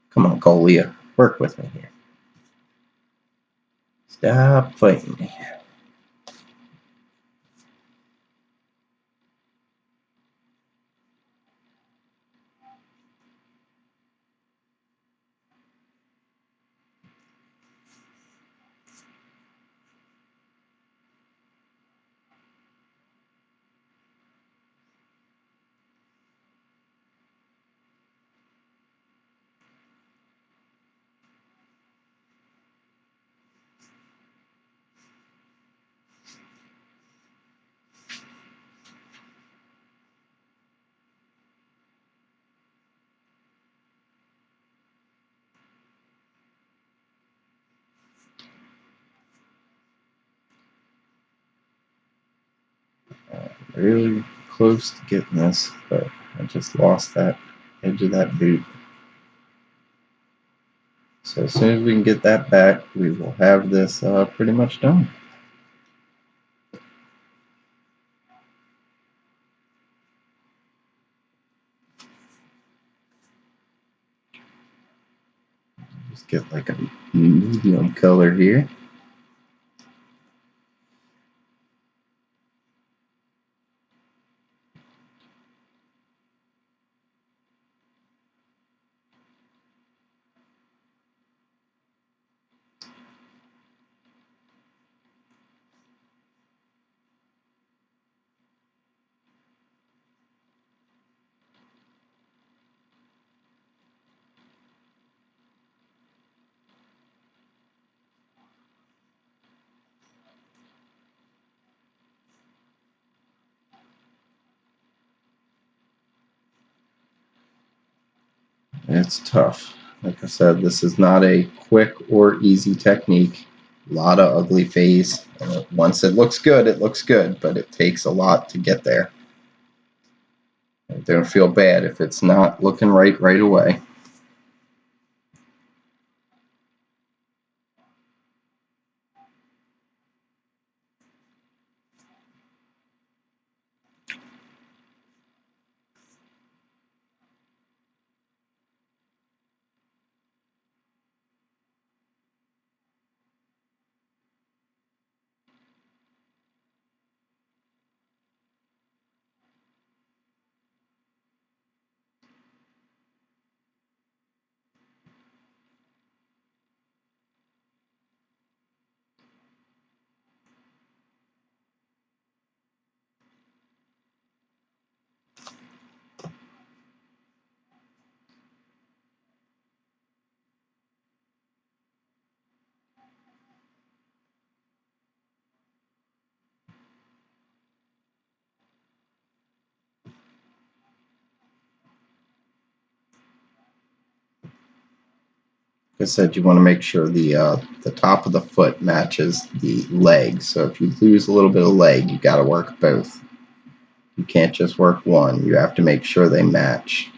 Come on, Colia, work with me here. Stop fighting me. Really close to getting this, but I just lost that edge of that boot. So as soon as we can get that back, we will have this pretty much done. Just get like a medium color here. It's tough. Like I said, this is not a quick or easy technique. A lot of ugly phase. Once it looks good, but it takes a lot to get there. Don't feel bad if it's not looking right away. I said, you want to make sure the top of the foot matches the leg. So if you lose a little bit of leg, you got to work both. You can't just work one. You have to make sure they match.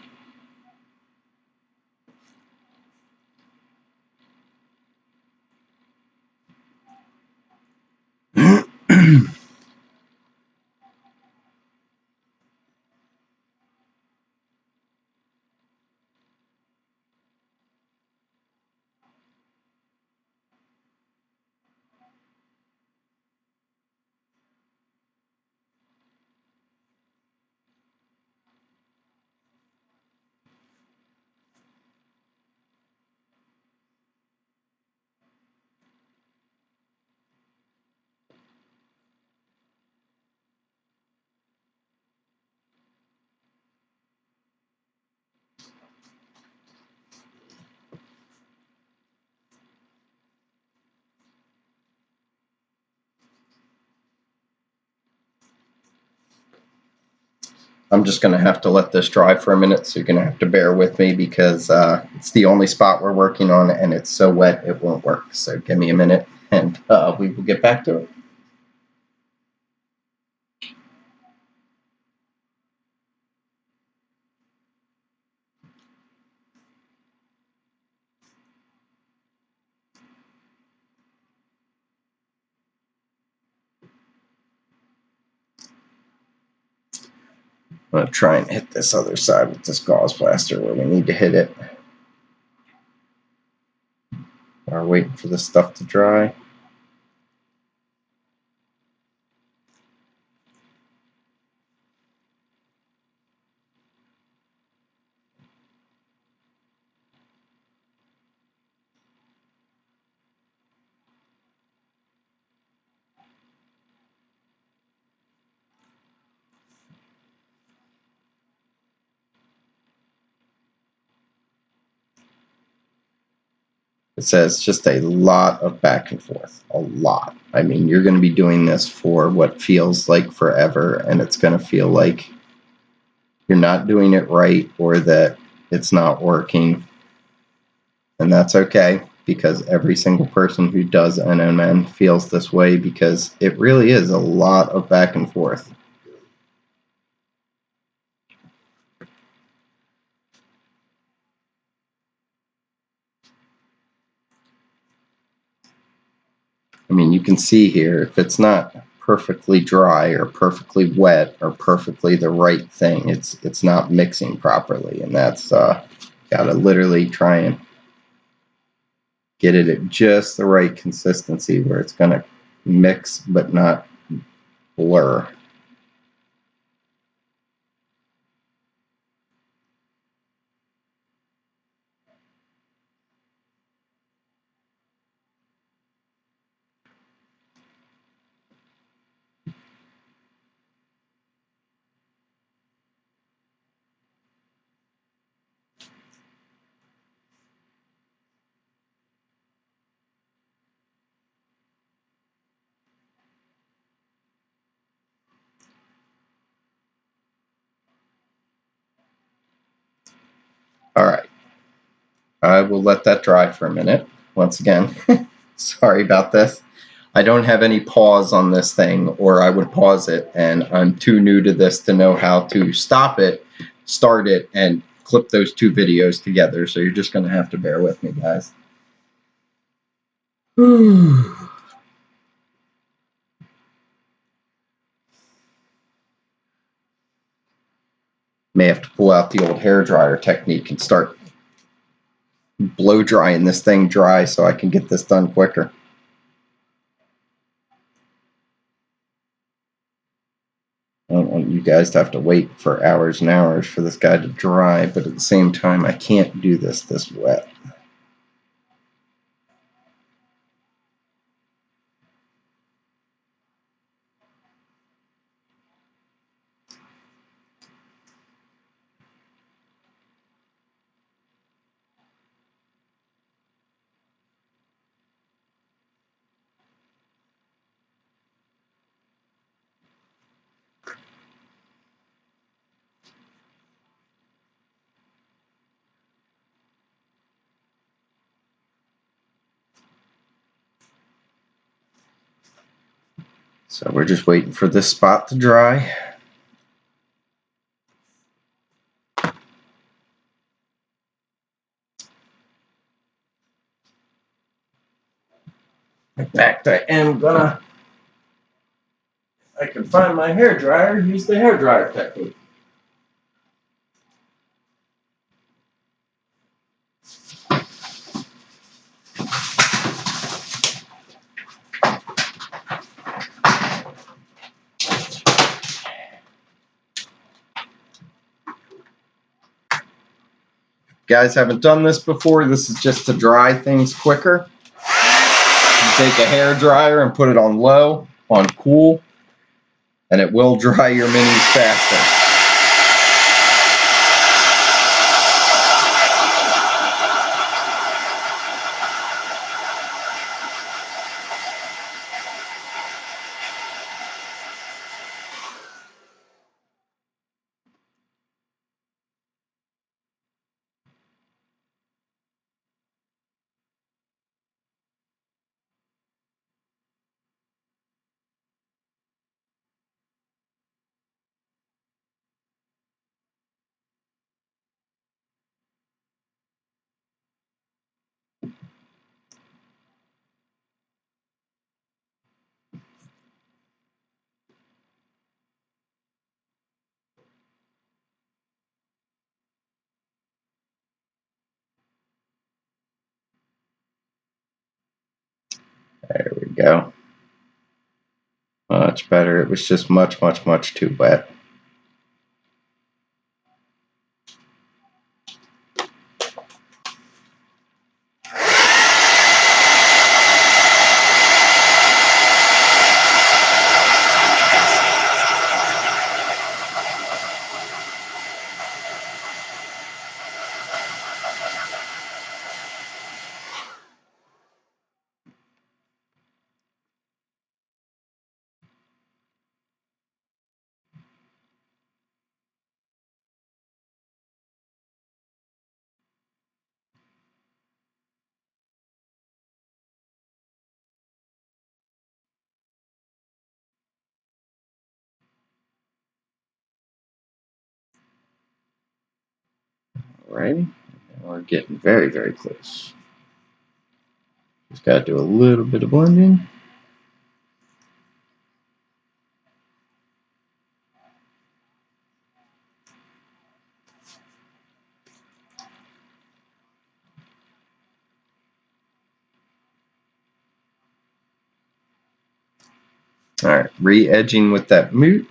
I'm just going to have to let this dry for a minute, so you're going to have to bear with me because it's the only spot we're working on and it's so wet it won't work. So give me a minute and we will get back to it. I'm going to try and hit this other side with this gauze plaster where we need to hit it. While waiting for this stuff to dry. It says just a lot of back and forth, a lot. I mean, you're going to be doing this for what feels like forever, and it's going to feel like you're not doing it right or that it's not working. And that's okay, because every single person who does NMN feels this way, because it really is a lot of back and forth. I mean, you can see here, if it's not perfectly dry or perfectly wet or perfectly the right thing, it's not mixing properly, and that's gotta literally try and get it at just the right consistency where it's gonna mix but not blur. All right, I will let that dry for a minute. Once again, sorry about this. I don't have any pause on this thing, or I would pause it, and I'm too new to this to know how to stop it, start it, and clip those two videos together, so you're just going to have to bear with me, guys. May have to pull out the old hair dryer technique and start blow drying this thing dry so I can get this done quicker. I don't want you guys to have to wait for hours and hours for this guy to dry, but at the same time, I can't do this wet. So we're just waiting for this spot to dry. In fact, I am gonna, if I can find my hair dryer, use the hair dryer technique. Guys haven't done this before, this is just to dry things quicker. You take a hair dryer and put it on low, on cool, and it will dry your minis faster. There we go. Much better. It was just much too wet. Alrighty, we're getting very close. Just got to do a little bit of blending. Alright, re-edging with that mute.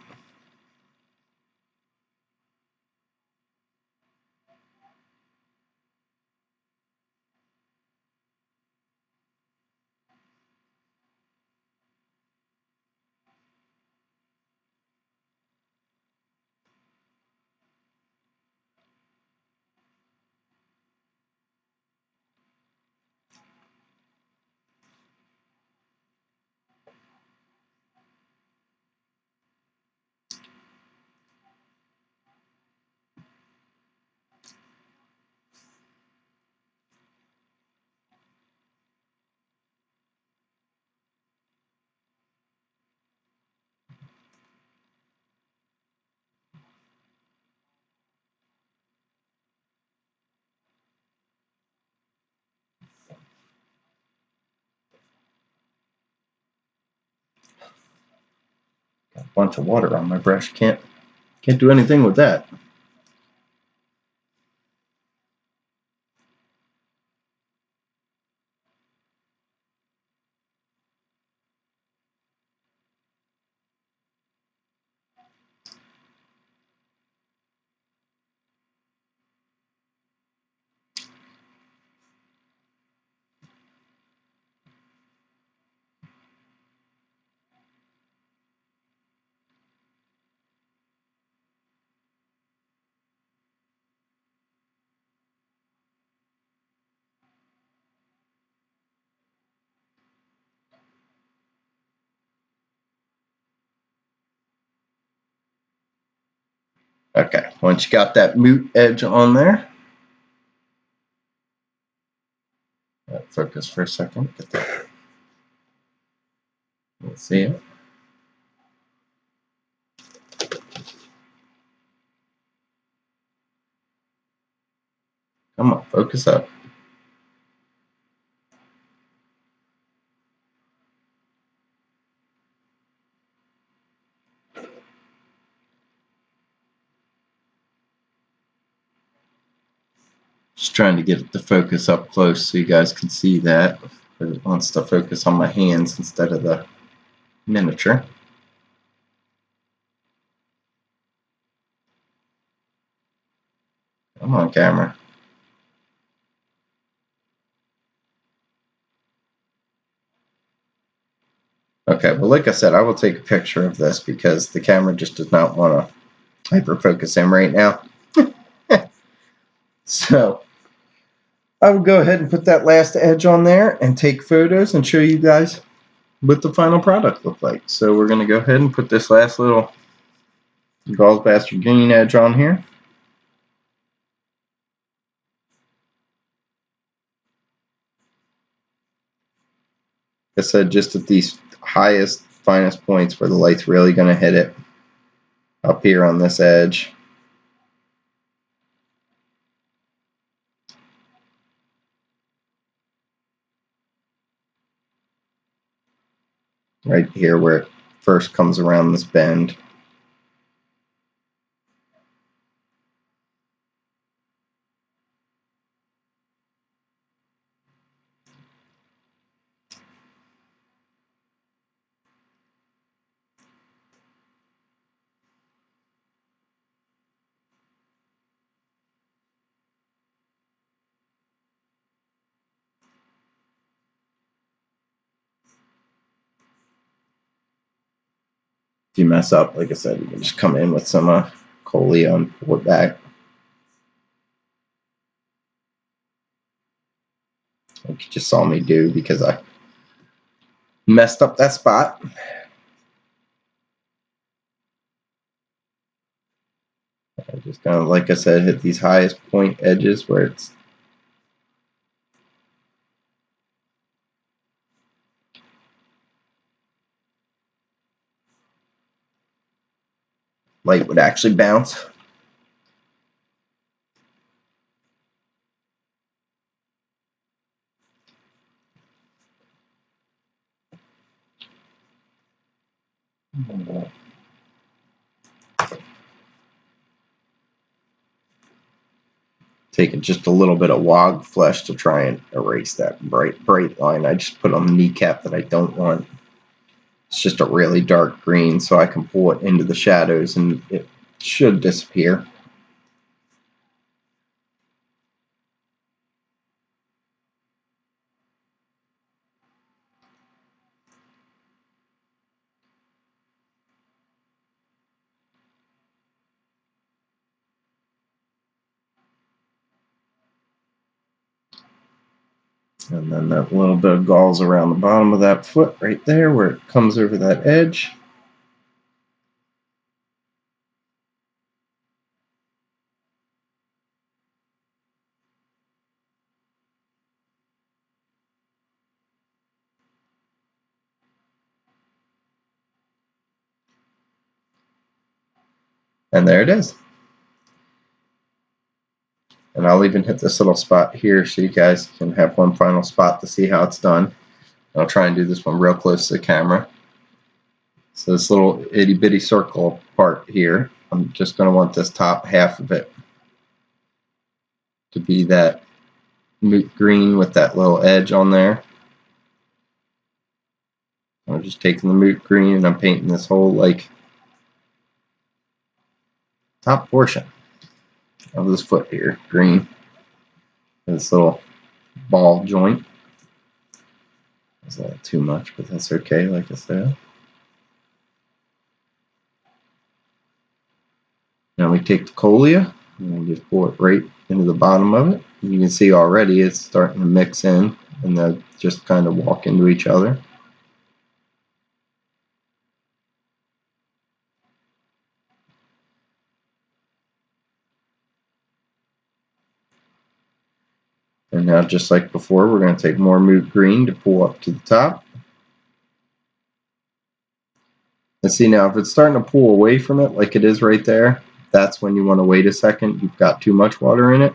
Got a bunch of water on my brush. Can't do anything with that. Okay, once you got that mute edge on there, focus for a second. Get that. Let's see it. Come on, focus up. Just trying to get it to focus up close so you guys can see that. But it wants to focus on my hands instead of the miniature. Come on, camera. Okay, well, like I said, I will take a picture of this because the camera just does not want to hyper focus in right now. So I will go ahead and put that last edge on there and take photos and show you guys what the final product looked like. So we're going to go ahead and put this last little Gauze Bastard Green edge on here. Like I said, just at these highest, finest points where the light's really going to hit it. Up here on this edge. Right here where it first comes around this bend. If you mess up, like I said, you can just come in with some Colia and pull it back. Like you just saw me do because I messed up that spot. I just kind of, like I said, hit these highest point edges where it's light would actually bounce. Taking just a little bit of wog flesh to try and erase that bright line I just put on the kneecap that I don't want. It's just a really dark green, so I can pull it into the shadows and it should disappear. And then that little bit of gauze around the bottom of that foot right there where it comes over that edge. And there it is. And I'll even hit this little spot here so you guys can have one final spot to see how it's done. I'll try and do this one real close to the camera. So this little itty bitty circle part here, I'm just going to want this top half of it to be that moot green with that little edge on there. I'm just taking the moot green and I'm painting this whole like top portion of this foot here green. This little ball joint. That's a little too much, but that's okay, like I said. Now we take the Colia and we just pour it right into the bottom of it. You can see already it's starting to mix in and they'll just kind of walk into each other. And now, just like before, we're going to take more moot green to pull up to the top. And see now, if it's starting to pull away from it like it is right there, that's when you want to wait a second. You've got too much water in it.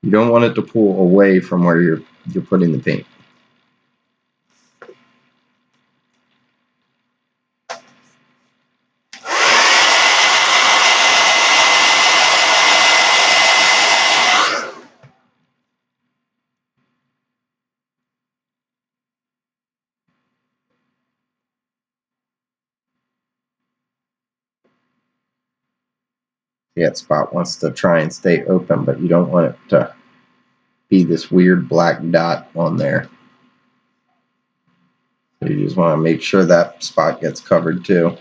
You don't want it to pull away from where you're putting the paint. That spot wants to try and stay open, but you don't want it to be this weird black dot on there. So you just want to make sure that spot gets covered too.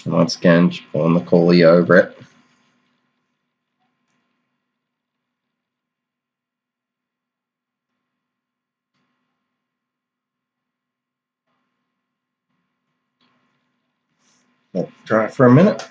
And once again, just pulling the Kohlia over it. Let it dry for a minute.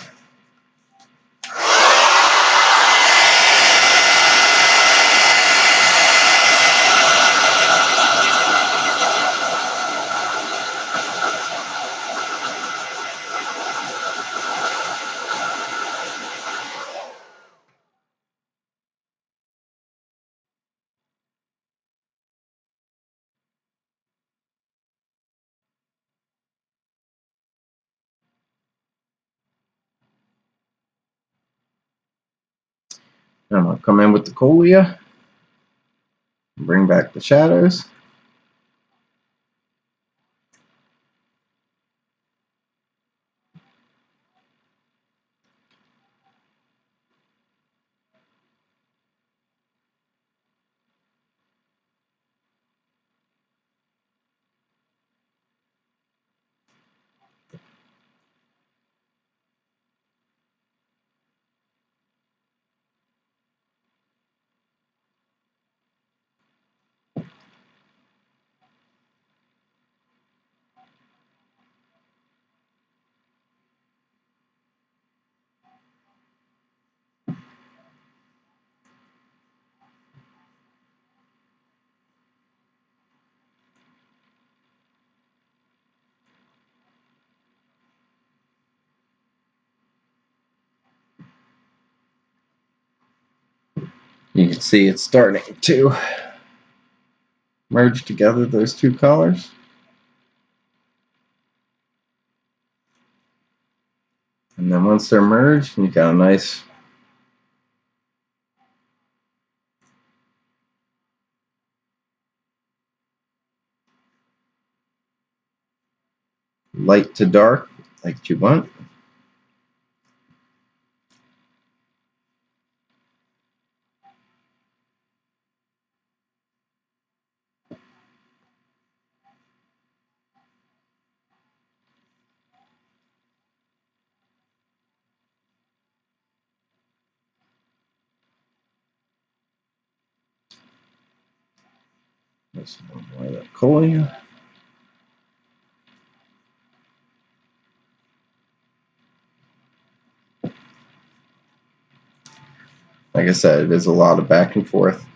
I'm going to come in with the Kohlia, bring back the shadows. You can see it's starting to merge together, those two colors. And then once they're merged, you got a nice light to dark like you want. Let's apply that Kohlia. Like I said, it is a lot of back and forth.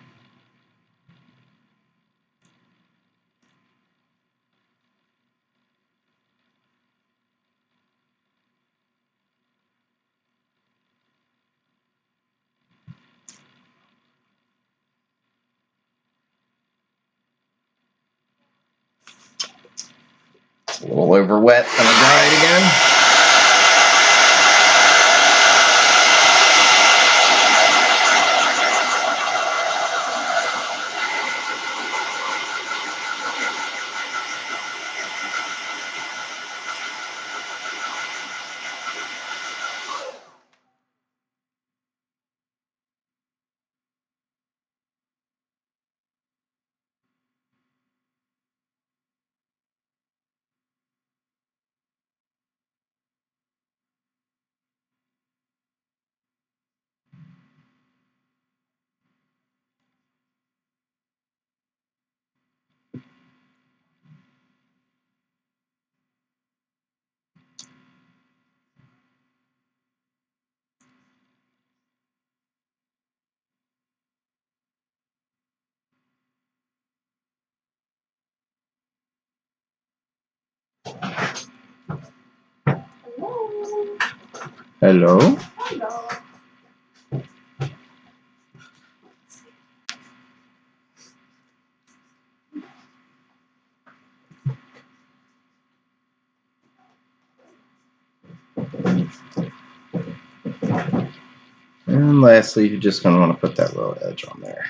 It's a little over wet. Gonna dry it again. Hello? And lastly, you're just going to want to put that little edge on there.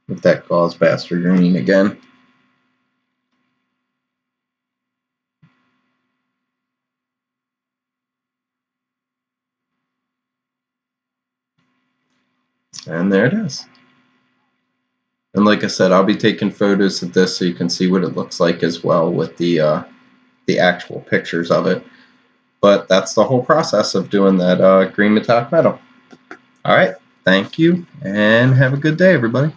With that gauze bastard green again. And there it is. And like I said, I'll be taking photos of this so you can see what it looks like as well with the actual pictures of it. But that's the whole process of doing that green metallic metal. All right, thank you, and have a good day, everybody.